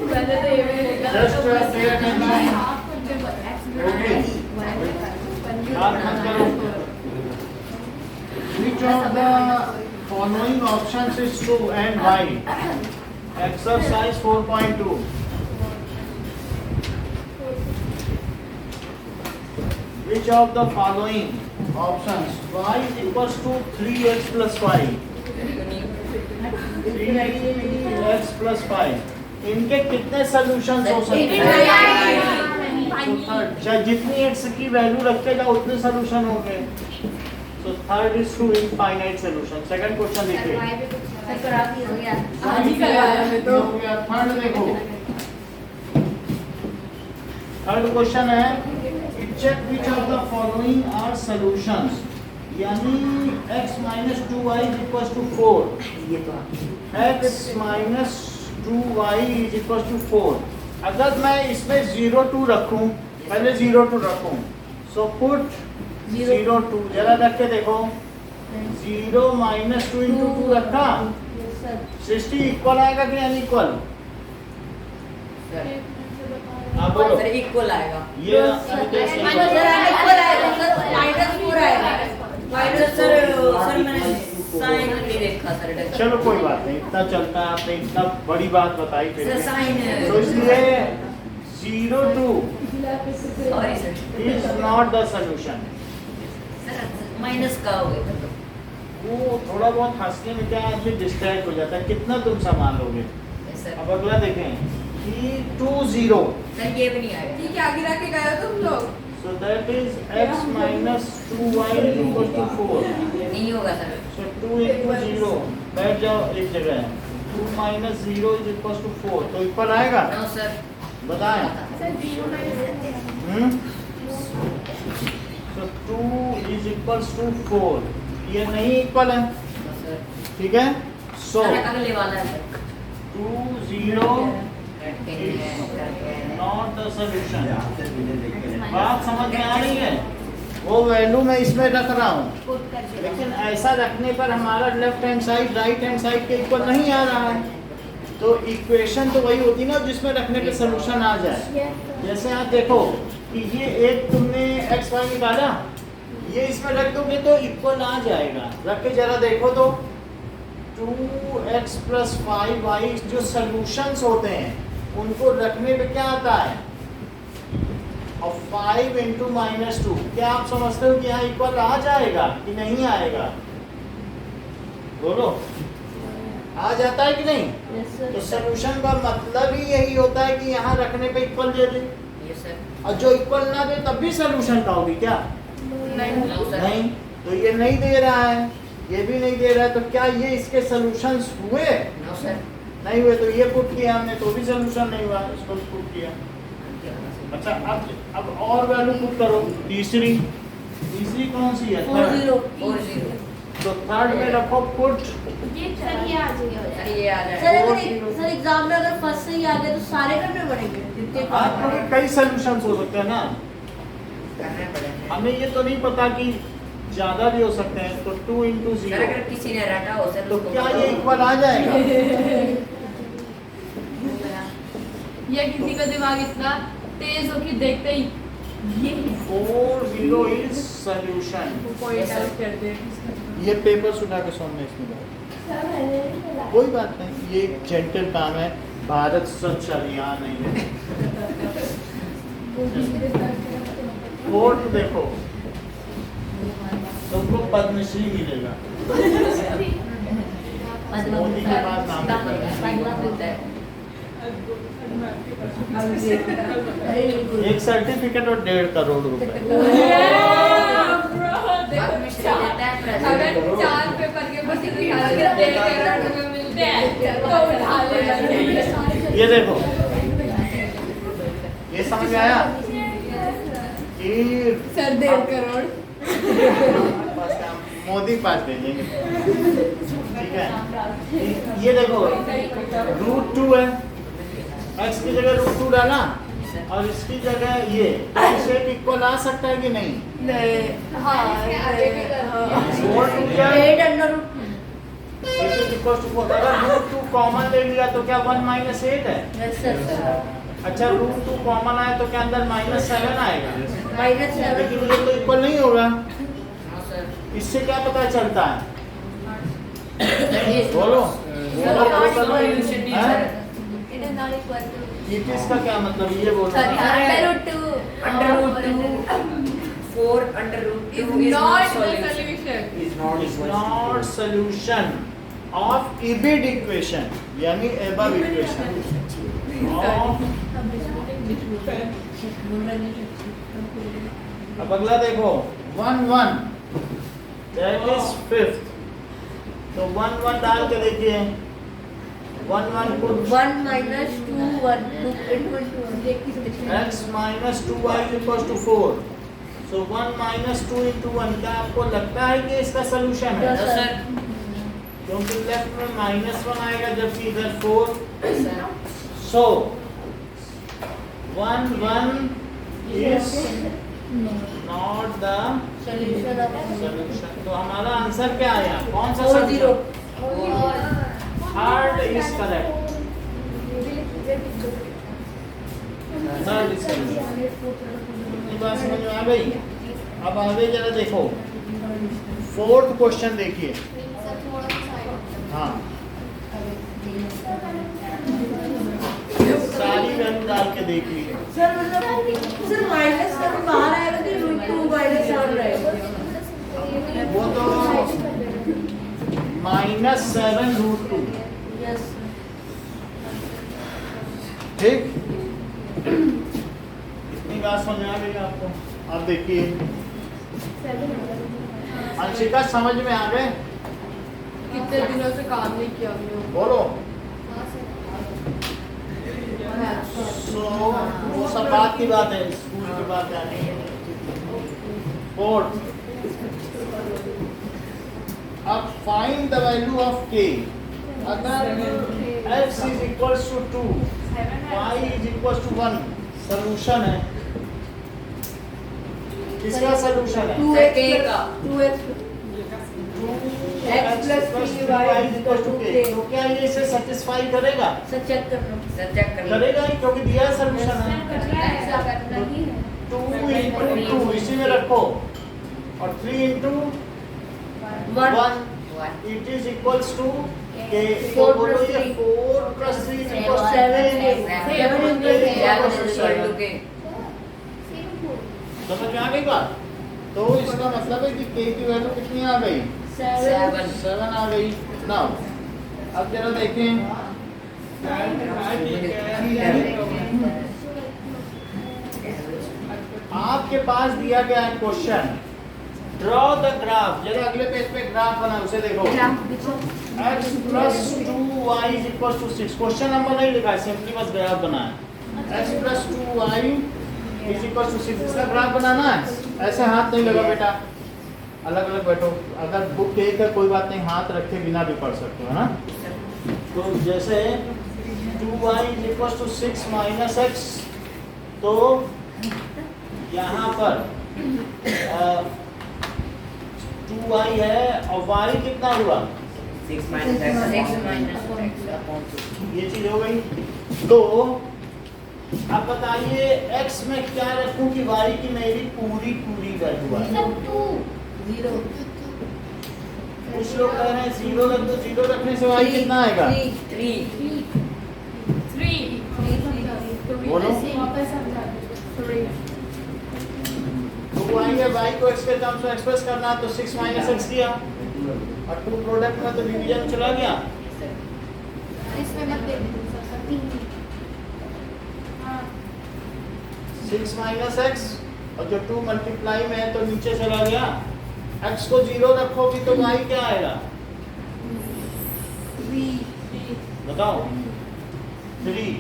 पहले तो ये मेरे just say attention okay याद मत करो which of the following options is true and why exercise 4.2 which of the following options y is equals to 3x plus 5 3x plus 5 इनके कितने सॉल्यूशंस हो सकते हैं तो थर्ड चाहे जितनी x की वैल्यू रखेगा उतने सॉल्यूशन होंगे so third is to infinite solution second question देखिए आज ही करवाया मैं तो. थर्ड देखो थर्ड क्वेश्चन है check which of the following are solutions यानी x minus 2y is equals to 4 ये तो x minus 2y is equals to 4 अगर मैं इसमें 0 2 रखूं पहले 0 2 रखूं so put 0 2 जरा रख के देखो 0 minus 2 into 2 रखा 60 इक्वल आएगा कि अनइक्वल सर हाँ बोलो सर इक्वल आएगा। ये अभी कैसे माइनस सर मैंने साइन नहीं देखा सर। चलो कोई बात नहीं इतना चलता है आपने इतना बड़ी बात बताई फिर सर भी। साइन तो इसलिए 0 2 sorry sir is not the solution sir minus का हो गया तो वो थोड़ा बहुत हंसने में क्या आदमी डिस्ट्रैक्ट हो जाता है कितना तुम संभाल लोगे सर अब अगला देखें कि 2 0 सर ये भी नहीं आएगा। ये क्या गिरा के गए हो तुम लोग? so that is x minus 2y is equal to 4 नहीं होगा सर। so 2 into 0 बैठ जाओ एक जगह 2 minus 0 is equal to 4 तो इक्वल आएगा नो सर बताएं sir 0 minus so 2 is equals to 4 ये नहीं इक्वल है नो सर ठीक है so सर अगले वाला है सर 2 0 करते हैं not the solution बात समझ में आ रही है वो वैल्यू मैं इसमें रख रहा हूँ लेकिन ऐसा रखने पर हमारा left hand side right hand side के इक्वल नहीं आ रहा है तो इक्वेशन तो वही होती ना जिसमें रखने पे सलूशन आ जाए जैसे आप देखो कि ये एक तुमने एक्स वाई निकाला ये इसमें रख दोगे तो इक्वल आ जाएगा रख के जरा देखो तो 2x plus 5y जो सॉल्यूशंस होते हैं उनको रखने पे क्या आता है और 5 into -2 क्या आप समझते हो कि यहाँ इक्वल आ जाएगा कि नहीं आएगा बोलो आ जाता है कि नहीं तो सॉल्यूशन का मतलब ही यही होता है कि यहाँ रखने पे इक्वल दे दे यस सर और जो इक्वल ना दे तब भी सॉल्यूशन का होगी क्या नो सर नहीं तो ये नहीं दे रहा है ये भी नहीं दे रहा है तो क्या ये इसके सॉल्यूशंस हुए नो सर नहीं हुए तो ये पुट किया हमने तो भी सॉल्यूशन नहीं हुआ इसको पुट किया अच्छा अब और वैल्यू पुट करो तीसरी कौन सी है थर्ड 4-0 तो थर्ड में रखो पुट ये सर ये आ जाएगा. सर ये आ सर जाएगा अगर सर एग्जाम में अगर फर्स्ट से ही आ गए तो सारे करने पड़ेंगे आपको भी कई सोल्यूशन हो सकते हैं ना, करना पड़ेगा। हमें ये तो नहीं पता कि ज्यादा भी हो सकते हैं, तो 2 into सर 0 अगर किसी ने रटा हो सर तो उसको क्या बताओ। ये इक्वल आ जाएगा? या किसी का दिमाग इतना तेज हो कि देखते ही ये 4 0 इज सोल्यूशन। पॉइंट आउट कर दे। ये पेपर उठा के सामने इसमें डालो। कोई बात नहीं, ये एक जेंटल काम है, भारत स्वच्छ अभियान नहीं है। फोर्थ देखो, तुमको पद्मश्री मिलेगा। मोदी के पास नाम है। एक सर्टिफिकेट और 1.5 करोड़ रुपए। अगर 4 पेपर के बस मिलते हैं तो उठा लेना। ये देखो, ये समझ में आया कि सर 1.5 करोड़ मोदी पास भेजेंगे, ठीक है। ये देखो √2 है, x की जगह √2 डाला और इसकी जगह ये, शेप इक्वल आ सकता है कि नहीं? फोर टू क्या है? 8 under root This is equals to 4. अगर √2 कॉमन ले लिया तो क्या 1 - 8 है? यस सर अच्छा √2 कॉमन आया तो क्या अंदर -7 आएगा? -7 लेकिन ये तो इक्वल नहीं होगा। हाँ सर। इससे क्या पता चलता है? बोलो It is not equal to इसका क्या मतलब, ये बोलो। Under root 2 4 under root 2 is not solution. Is not solution of EBIT equation, यानी above equation of। अब अगला देखो 1 1 that is fifth, तो 1 1 डाल के देखिए 1 1 put 1 - 2 1 x minus 2y equals to 4, so 1 - 2 into 1, क्या आपको लगता है कि इसका सोल्यूशन है? Yes, sir. क्योंकि लेफ्ट में -1 आएगा जबकि इधर 4, so 1 1 is not the solution of solution। तो हमारा आंसर क्या आया? कौन सा 4 0 third is correct. Third is correct. ये बात समझ में आ गई? अब आगे जरा देखो, फोर्थ क्वेश्चन देखिए। सर थोड़ा सा साइड हाँ, सारी वैल्यू डाल के देख लीजिए। सर मतलब सर माइनस का बाहर आएगा कि √2 -7 रहेगा। वो तो -7 √2, यस ठीक। इतनी बात समझ में आ गई आपको? अब देखिए अंशिका, समझ में आ गए? कितने दिनों से काम नहीं किया हमने। बोलो। सो वो सब बात की बात है, स्कूल की बात नहीं है। फोर्थ, अब find the value of k। अगर x is equals to 2, y is equals to 1, solution है। किसका सॉल्यूशन है? 2x का 2x x plus 3y is equals to k। तो क्या ये इसे सेटिस्फाई करेगा? सर चेक करना सर चेक कर लो। करेगा ही, क्योंकि दिया सॉल्यूशन है। ऐसा करना ही है। 2 into 2 इसी में रखो और 3 into 1 it is equals to k। 4 बोलो plus ये 3 4 plus 3 is equals to 7 k। 7 is equal to 7 is equal to k। समझ में आ गई बात? तो इसका मतलब है कि k की वैल्यू कितनी आ गई? 7 आ गई। नाउ अब जरा देखें, आपके पास दिया गया है क्वेश्चन, ड्रॉ द ग्राफ। जरा अगले पेज पे ग्राफ बना, उसे देखो। x plus 2y is equals to 6। Question number नहीं लिखा है, सिंपली बस ग्राफ बनाया। x plus 2y is equals to 6, इसका ग्राफ बनाना है। ऐसे हाथ नहीं लगा बेटा, अलग अलग बैठो। अगर बुक एक है कोई बात नहीं, हाथ रखे बिना भी पढ़ सकते हो ना। तो जैसे 2y is equals to 6 minus x तो यहाँ पर 2y है और y कितना हुआ? 6 minus x. ये चीज हो गई। तो अब बताइए x में क्या रखूं कि y की मेरी पूरी वैल्यू आए? कुछ लोग कह रहे हैं 0 रख दो, 0 रखने से y कितना आएगा? 3. बोलो। तो y है, y को x के टर्म्स में एक्सप्रेस करना तो 6 माइनस x किया और 2 प्रोडक्ट में तो डिवीजन चला गया। इसमें मत दे दो सर। 6 माइनस x और जो 2 मल्टीप्लाई में है तो नीचे चला गया। x को 0 रखोगी तो y क्या आएगा? बताओ 3।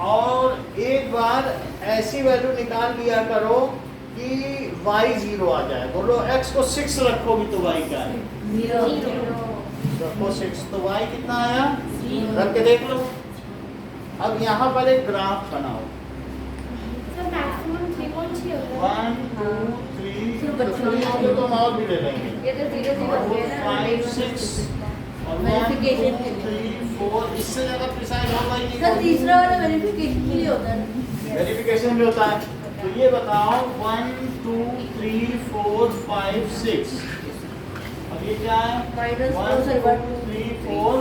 और एक बार ऐसी वैल्यू निकाल लिया करो कि y 0 आ जाए। बोलो x को 6 रखोगी तो y क्या आएगा? रखो 6 तो y कितना आया? रख के देख लो। अब यहाँ पर एक ग्राफ बनाओ। 1 2 3 तो हम और भी ले लेंगे। ये तो 0 0 5 6 और 1 2 3 4 इससे ज्यादा प्रिसाइज होगा ही नहीं। सर तीसरा वाला वेरिफिकेशन के लिए होता है। वेरिफिकेशन भी होता है। तो ये बताओ 1 2 3 4 5 6 अब ये क्या है? Minus 1 2 4 3 4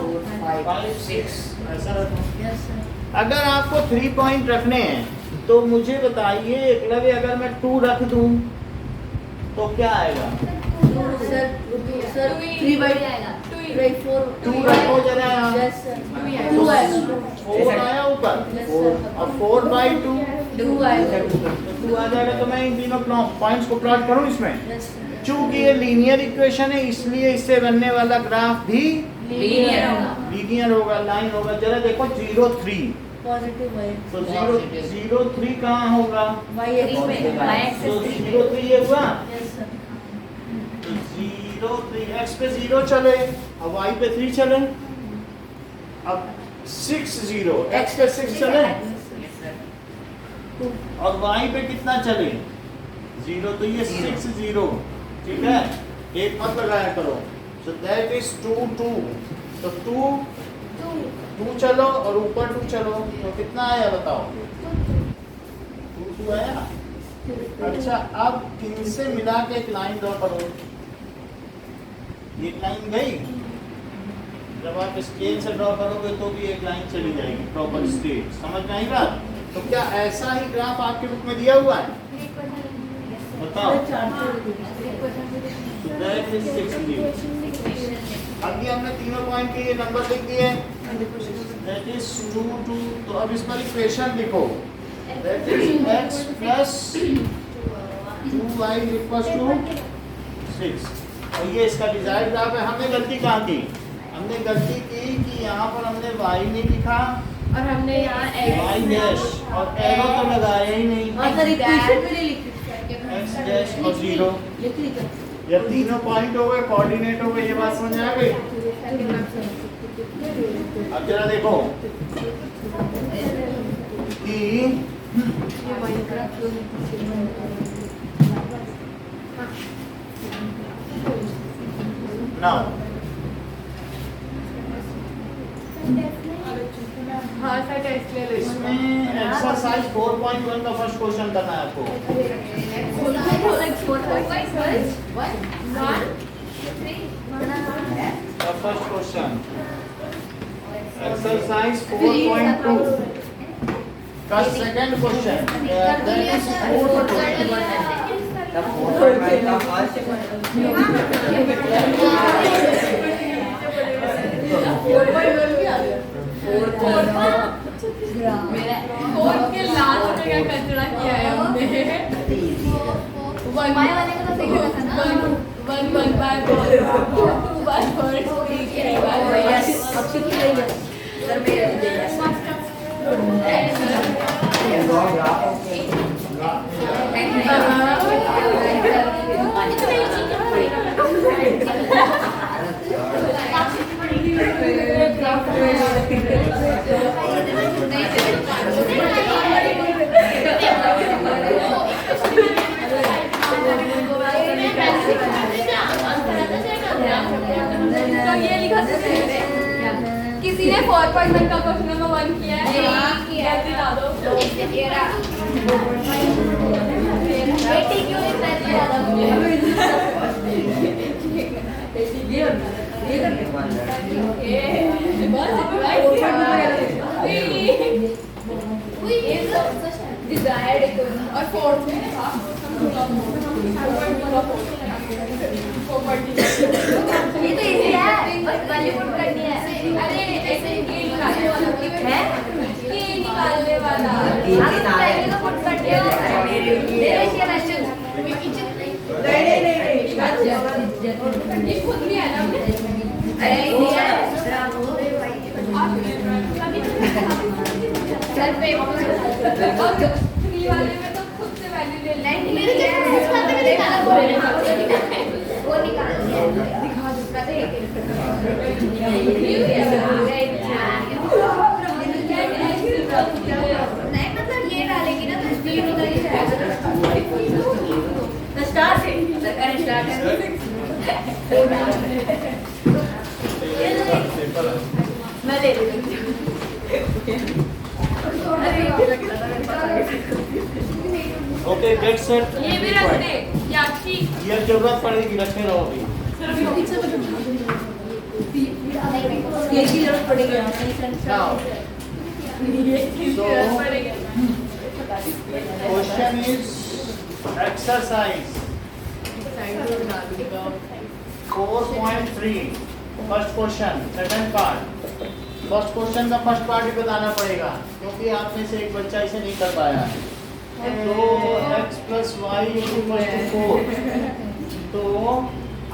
5 6 ऐसा रखो। Yes sir. अगर आपको 3 पॉइंट रखने हैं तो मुझे बताइए एकलव्य अगर मैं 2 रख दूं तो क्या आएगा? सर 3 by 4 2 रखो जरा यहाँ। यस सर 2 आया। 4 आया ऊपर यस सर और 4 by 2 2 आएगा। तो 2 आ जाएगा। तो मैं इन तीनों पॉइंट्स को प्लॉट करूं इसमें। यस सर चूंकि ये लीनियर इक्वेशन है इसलिए इससे बनने वाला ग्राफ भी लीनियर होगा। लीनियर होगा, लाइन होगा। जरा देखो 0 3 पॉजिटिव है। तो 0 3 कहाँ होगा? y एक्सिस में y तो एक्सिस 0 3 ये हुआ। यस सर तो 0 3 x पे 0 चले और y पे 3 चले। अब 6 0 x पे 6 चले और y पे कितना चले? 0। तो ये 6 0 ठीक है। एक मत लगाया करो। सो दैट इज 2 2 तो 2 चलो और ऊपर 2 चलो तो कितना आया बताओ? 2 आया। अच्छा अब इनसे मिला के एक लाइन ड्रॉ करो। एक लाइन गई। जब आप स्केल से ड्रॉ करोगे तो भी एक लाइन चली जाएगी प्रॉपर स्ट्रेट। समझ में आई बात? तो क्या ऐसा ही ग्राफ आपके बुक में दिया हुआ है? बताओ। So that is 60। अभी हमने तीनों पॉइंट के ये नंबर लिख दिए। That is 2 2। तो अब इस पर इक्वेशन लिखो। That is x plus 2y equals to 6। और ये इसका डिजायर्ड ग्राफ है। हमने गलती कहाँ की? हमने गलती की कि यहाँ पर हमने y नहीं लिखा और हमने यहाँ y डैश और एरो तो लगाया ही नहीं। हाँ सर इक्वेशन में नहीं लिखी x डैश और 0 लिख ली सर। ये तीनों पॉइंट हो गए, कोऑर्डिनेट हो गए। ये बात समझ आ गई? अब जरा देखो कि नाउ हाँ सर टेस्ट ले लो इसमें एक्सरसाइज 4.1 का फर्स्ट क्वेश्चन करना है आपको। The first question. Exercise 4.2 का second question. That is 4 के लास्ट में क्या कचरा किया है हमने? माया वाले का तो सही लगा था ना। 1 1 by 4 2 by 4 3 by 4 यस अब सीख रही है सर मेरे दे नहीं किसी ने 4.1 का क्वेश्चन नंबर 1 किया है? जल्दी ला दो। बेटी क्यों इतना ज्यादा डिजायर्ड और फोर्थ में ये तो इजी है, बस वैल्यू पुट करनी है। अरे ऐसे ये निकालने वाला है, ये निकालने वाला आप वैल्यू तो पुट करनी है। ये खुद भी है ना। अरे सर पे और 3 वाले में तो खुद से वैल्यू ले लें। मेरे जो वो निकाल दिया दिखा दो कहते हैं नहीं मतलब ये डालेगी ना तो स्पीड उधर ही जाएगा। स्टार्ट सरकार स्टार्ट है। मैं ले लेती हूँ। Okay get set. ये भी रख दे याची। ये जरूरत पड़ेगी, रखे रहो अभी। ये की जरूरत पड़ेगी Now, so question is exercise 4.3 first question second part. First question का फर्स्ट पार्ट ही बताना पड़ेगा क्योंकि आप में से एक बच्चा इसे नहीं कर पाया है। तो x plus y equal to 4। तो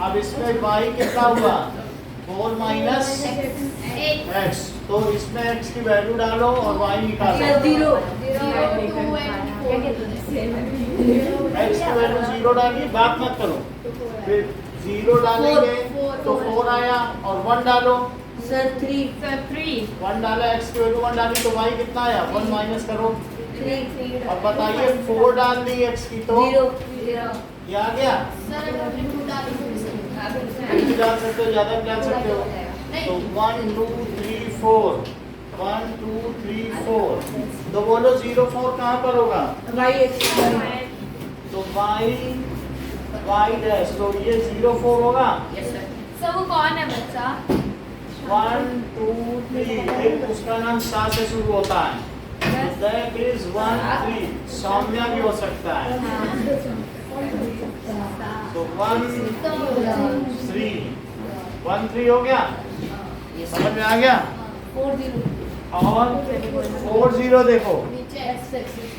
अब इसमें y कितना हुआ? 4 माइनस x। तो इसमें x की वैल्यू डालो और y निकालो। जीरो x की वैल्यू 0 डाली, बात मत करो। फिर 0 डालेंगे तो 4 आया और 1 डालो। सर 3 1 डाला, x की वैल्यू 1 डाली तो y कितना आया? 1 माइनस करो। अब बताइए 4 डाल दी x की तो 0 ये आ गया। सर अगर हमने 2 डाली तो एक भी डाल सकते हो, ज्यादा भी डाल सकते हो। तो 1 2 3 4 1 2 3 4। तो बोलो 0 4 कहाँ पर होगा? y x तो y डैश, तो ये 0 4 होगा। सब वो कौन है बच्चा? 1 2 3 एक उसका नाम सा से शुरू होता है। That is 1 3। सौम्या भी हो सकता है। तो 1 3 1 3 हो गया, समझ में आ गया। 4 0 और 4 0 देखो नीचे x एक्सिस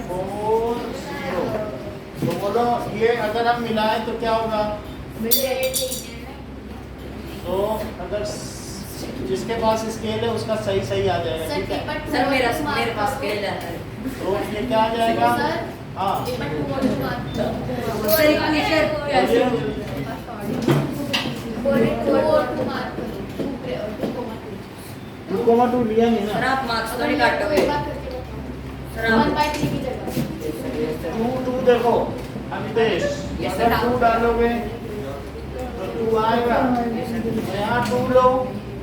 4 0। तो बोलो ये अगर हम मिलाएं तो क्या होगा? तो अगर जिसके पास स्केल है उसका सही सही आ जाएगा, ठीक है। सर मेरे पास स्केल है। तो ये क्या आ जाएगा? हाँ sir equation two comma two लिया नहीं सर ना। आप मार्क्स तो नहीं काटोगे। सर आप 1/3 की जगह 2 देखो अमितेश, अगर 2 डालोगे तो 2 आएगा। यहाँ 2 लो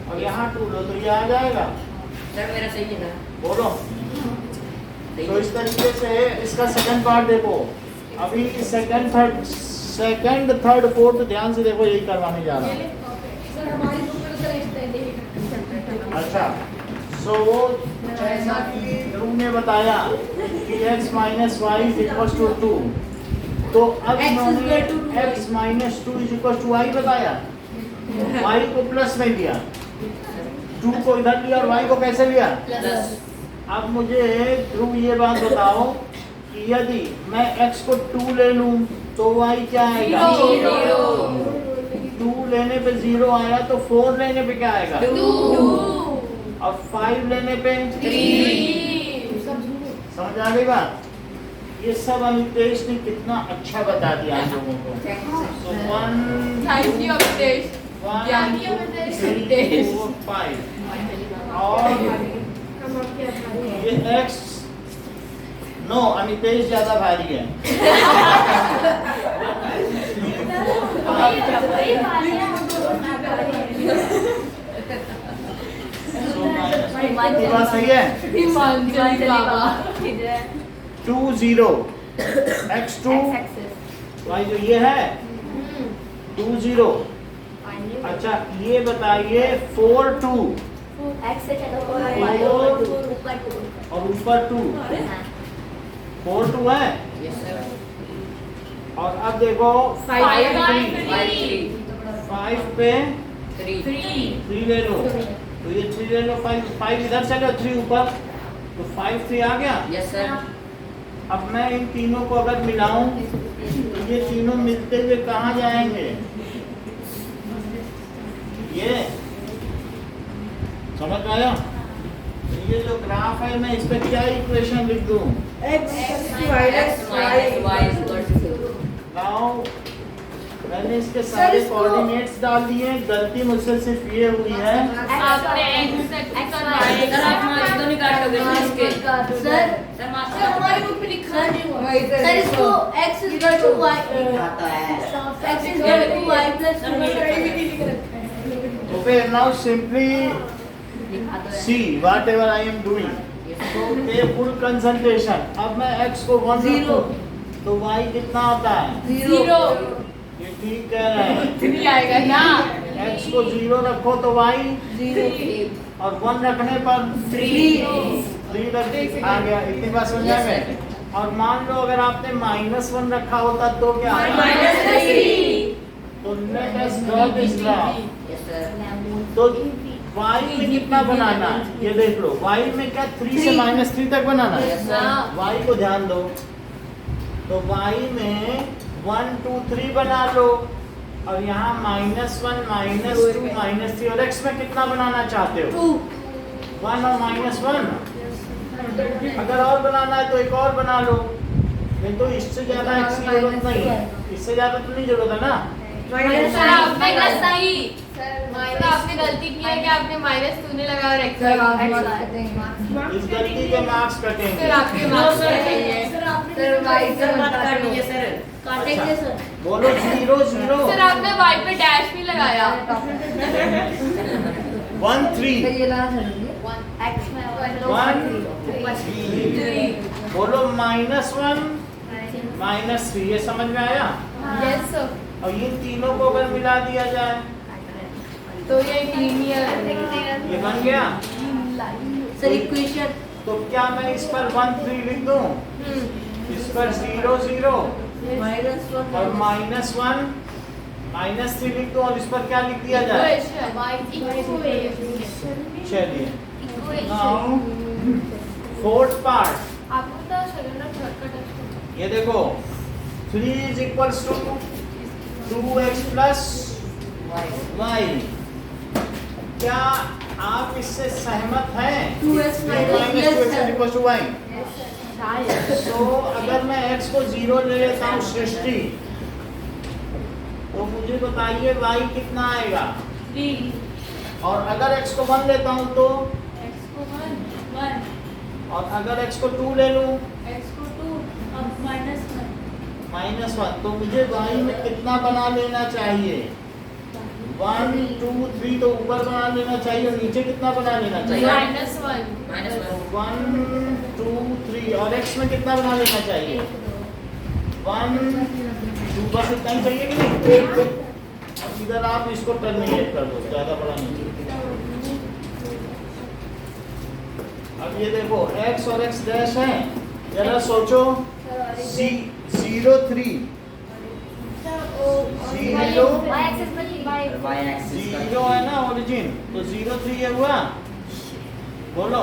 और यहाँ 2 लो तो ये आ जाएगा। सर मेरा सही है ना? बोलो। तो इस तरीके से इसका सेकंड पार्ट देखो। अभी सेकंड थर्ड फोर्थ ध्यान से देखो, यही करवाने जा रहा हूँ। अच्छा, सो जैसा कि ध्रुव ने बताया कि x minus y is equal to 2। तो अब इन्होंने x minus 2 is equal to y बताया। y को प्लस में लिया, 2 को इधर लिया और y को कैसे लिया? प्लस। अब मुझे ध्रुव ये बात बताओ कि यदि मैं x को 2 ले लूं तो y क्या आएगा? 2 लेने पे 0 आया तो 4 लेने पे क्या आएगा? 2 और 5 लेने पे 3। समझ आ गई बात? ये सब अमितेश ने कितना अच्छा बता दिया हम लोगों को। So 1 thank you Amitesh. 1 ज्ञानी 2 अमितेश। 3 4 5 और ये x नो अमितेश ज्यादा भारी है। ये बात सही है। 2 0 x2 y जो ये है 2 0। अच्छा ये बताइए 4 2 और ऊपर 2 4 2 है। Yes, sir. और अब देखो 5 3 5 पे 3 3 ले लो, तो ये 3 ले लो, 5 इधर चलो, 3 ऊपर, तो 5 3 आ गया। Yes, sir. अब मैं इन तीनों को अगर मिलाऊं तो ये तीनों मिलते हुए कहाँ जाएंगे? ये समझ में आया? तो ये जो ग्राफ है मैं इस पे क्या इक्वेशन लिख दूं? x minus y नाउ मैंने इसके सारे कोऑर्डिनेट्स डाल दिए। गलती मुझसे सिर्फ ये हुई है सर आप मार्क्स तो नहीं काटोगे ना इसके? सर सर मार्क्स हमारी बुक पे लिखा है सर इसको x is equal to y x is equal to y plus 2 तो फिर now simply see what ever I am doing, तो पे फुल कंसंट्रेशन। अब मैं x को 1 Zero. तो y कितना आता है? 0 ये ठीक कह रहे हैं। 3 आएगा ना। x को 0 रखो तो y 0 और 1 रखने पर 3 रख आ गया। इतनी बात समझा Yes, में? और मान लो अगर आपने -1 रखा होता तो क्या? minus 3 तो let us draw this graph. Yes, sir. तो y में कितना बनाना है? ये देख लो, y में क्या 3 से -3 तक बनाना है? Yes, sir. y को ध्यान दो, तो y में 1 2 3 बना लो, और यहाँ -1 -2 -3, और x में कितना बनाना चाहते हो? 1 और -1। अगर और बनाना है तो एक और बना लो, नहीं तो इससे ज्यादा x की जरूरत नहीं है। इससे ज्यादा तो नहीं जरूरत है ना। सर आपने गलती की है कि आपने -2 ने लगा और x इस गलती के मार्क्स कटेंगे। फिर आपके मार्क्स कटेंगे। काटेंगे सर बोलो 0 0 सर आपने y पे डैश भी लगाया। 1 3 बोलो -1 -3। ये समझ में आया? Yes sir. और इन तीनों को अगर मिला दिया जाए तो ये लीनियर ये बन गया। सर इक्वेशन तो क्या मैं इस पर 1 3 लिख दूं, इस पर 0 0 और -1 -3 लिख दूं, और इस पर क्या लिख दिया जाए? चलिए नाउ फोर्थ पार्ट, आपको तो शरीर थर्ड का टेस्ट ये देखो 3 is equals to 2x plus y। क्या आप इससे सहमत हैं? 2x minus 2x is equals to y। तो अगर मैं x को 0 ले लेता हूँ सृष्टि, तो मुझे बताइए y कितना आएगा? 3 और अगर x को 1 लेता हूँ तो, x को 1 और अगर x को 2 ले लूँ x को 2 अब -1 -1, तो मुझे y में कितना बना लेना चाहिए? 1 2 3 तो ऊपर बना लेना चाहिए, और नीचे कितना बना लेना चाहिए? -1 1 2 3, और x में कितना बना लेना चाहिए? 1 2, बस इतना ही चाहिए कि नहीं? अब इधर आप इसको टर्मिनेट कर दो, ज्यादा बड़ा नहीं चाहिए। अब ये देखो x और x डैश है, जरा सोचो 0 3 0 है ना ओरिजिन, तो 0 3 ये हुआ। बोलो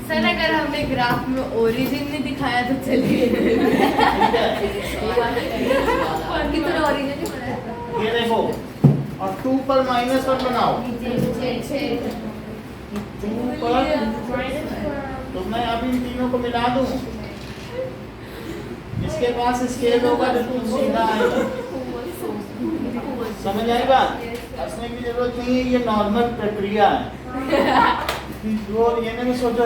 सर अगर हमने ग्राफ में ओरिजिन नहीं दिखाया तो चलिए। ठीक है, कितना ओरिजिन ये देखो, और 2 पर -1 बनाओ, 2 पर, तो मैं अभी इन तीनों को मिला दूं, इसके पास स्केल होगा तो सीधा आएगा। समझ आई बात? हंसने की जरूरत नहीं है, ये नॉर्मल प्रक्रिया है। और ये नहीं सोचो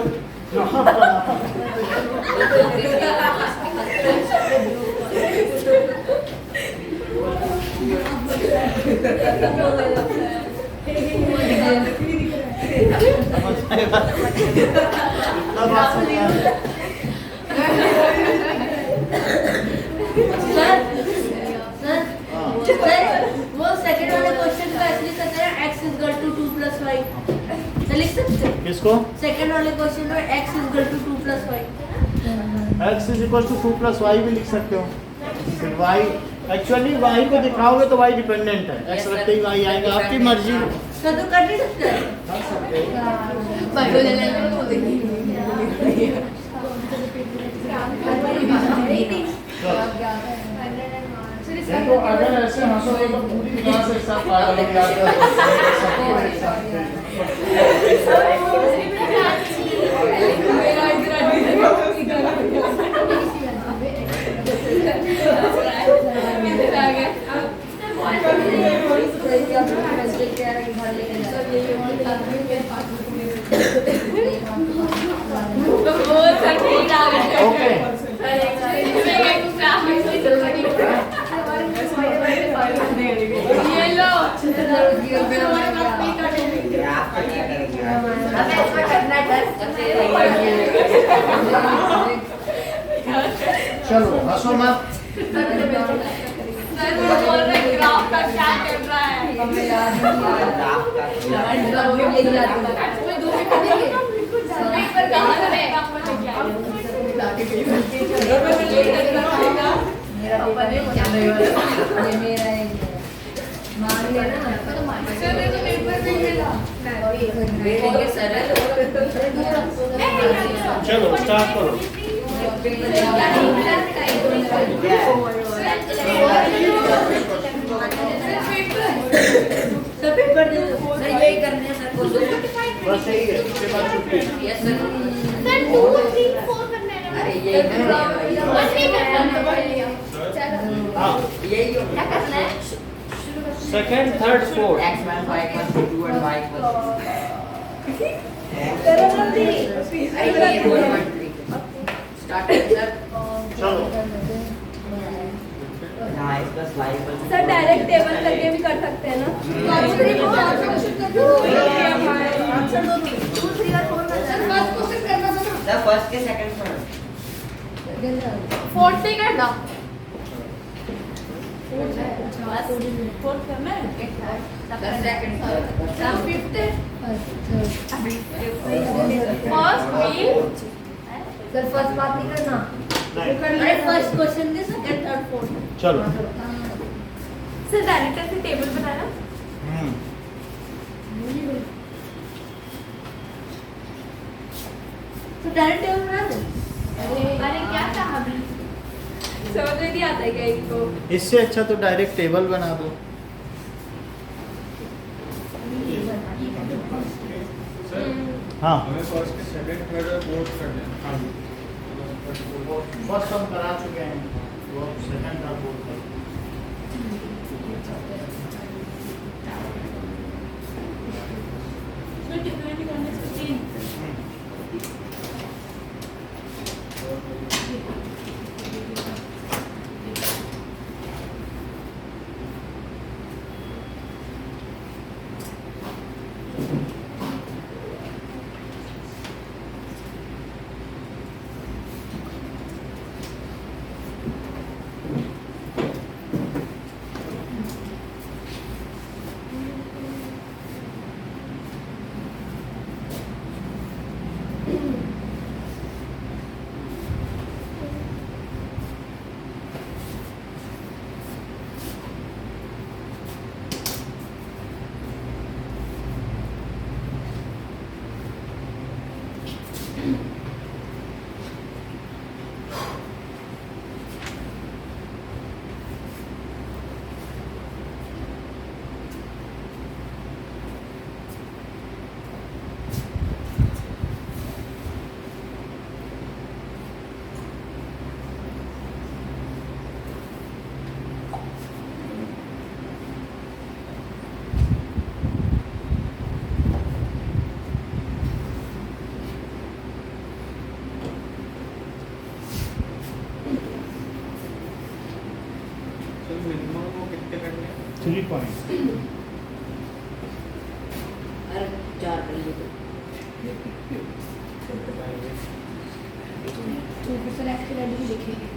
इतना बात समझा है। सर वो सेकंड वाले क्वेश्चन को ऐसे लिख सकते हैं x is equal to 2 plus 5 sir लिख सकते हैं किसको? सेकंड वाले क्वेश्चन में x is equal to 2 plus 5 x is equal to 2 plus y भी लिख सकते हो। फिर y एक्चुअली y को दिखाओगे तो y डिपेंडेंट है, x रखते ही y आएगा, आपकी मर्जी। सर तो कर नहीं सकते हैं कर सकते हो। देखो अगर ऐसे हंसोगे तो पूरी क्लास एक साथ पागल हो जाएगा। ओके चलो हंसो मत। चलो स्टार्ट करो। सर पेपर दे दो सर यही करने हैं सर को बस यही है, इसके बाद छुट्टी। यस सर सर 2 3 4 करना है ना। अरे यही करना है बस नहीं करना है। हाँ यही हो क्या करना है? Second third fourth. x1 y equals to 2 and y equals अरे ये बोल मत स्टार्ट सर चलो हां x plus y equals to sir direct table करके भी कर सकते हैं ना। सर फर्स्ट के सेकंड थर्ड फोर्थ से कर दो। Sir second third sir first बात नहीं करना। अरे फर्स्ट क्वेश्चन के सेकंड थर्ड फोर्थ चलो सर डायरेक्ट ऐसे टेबल बनाना। तो डायरेक्ट टेबल बना दो अरे क्या कहा अभी? समझ में नहीं आता है क्या इनको। इससे अच्छा तो डायरेक्ट टेबल बना दो। हाँ हमें फर्स्ट के सेकंड थर्ड और फोर्थ करना है। हाँ जी। फर्स्ट हम करा चुके हैं, वो सेकंड और फोर्थ कर। इसमें डिफरेंट करने से 3 सर मिनिमम को कितने करने हैं? 3 पॉइंट। अरे 4 कर लीजिए प्रोफेसर एक्स की वैल्यू भी लिखेंगे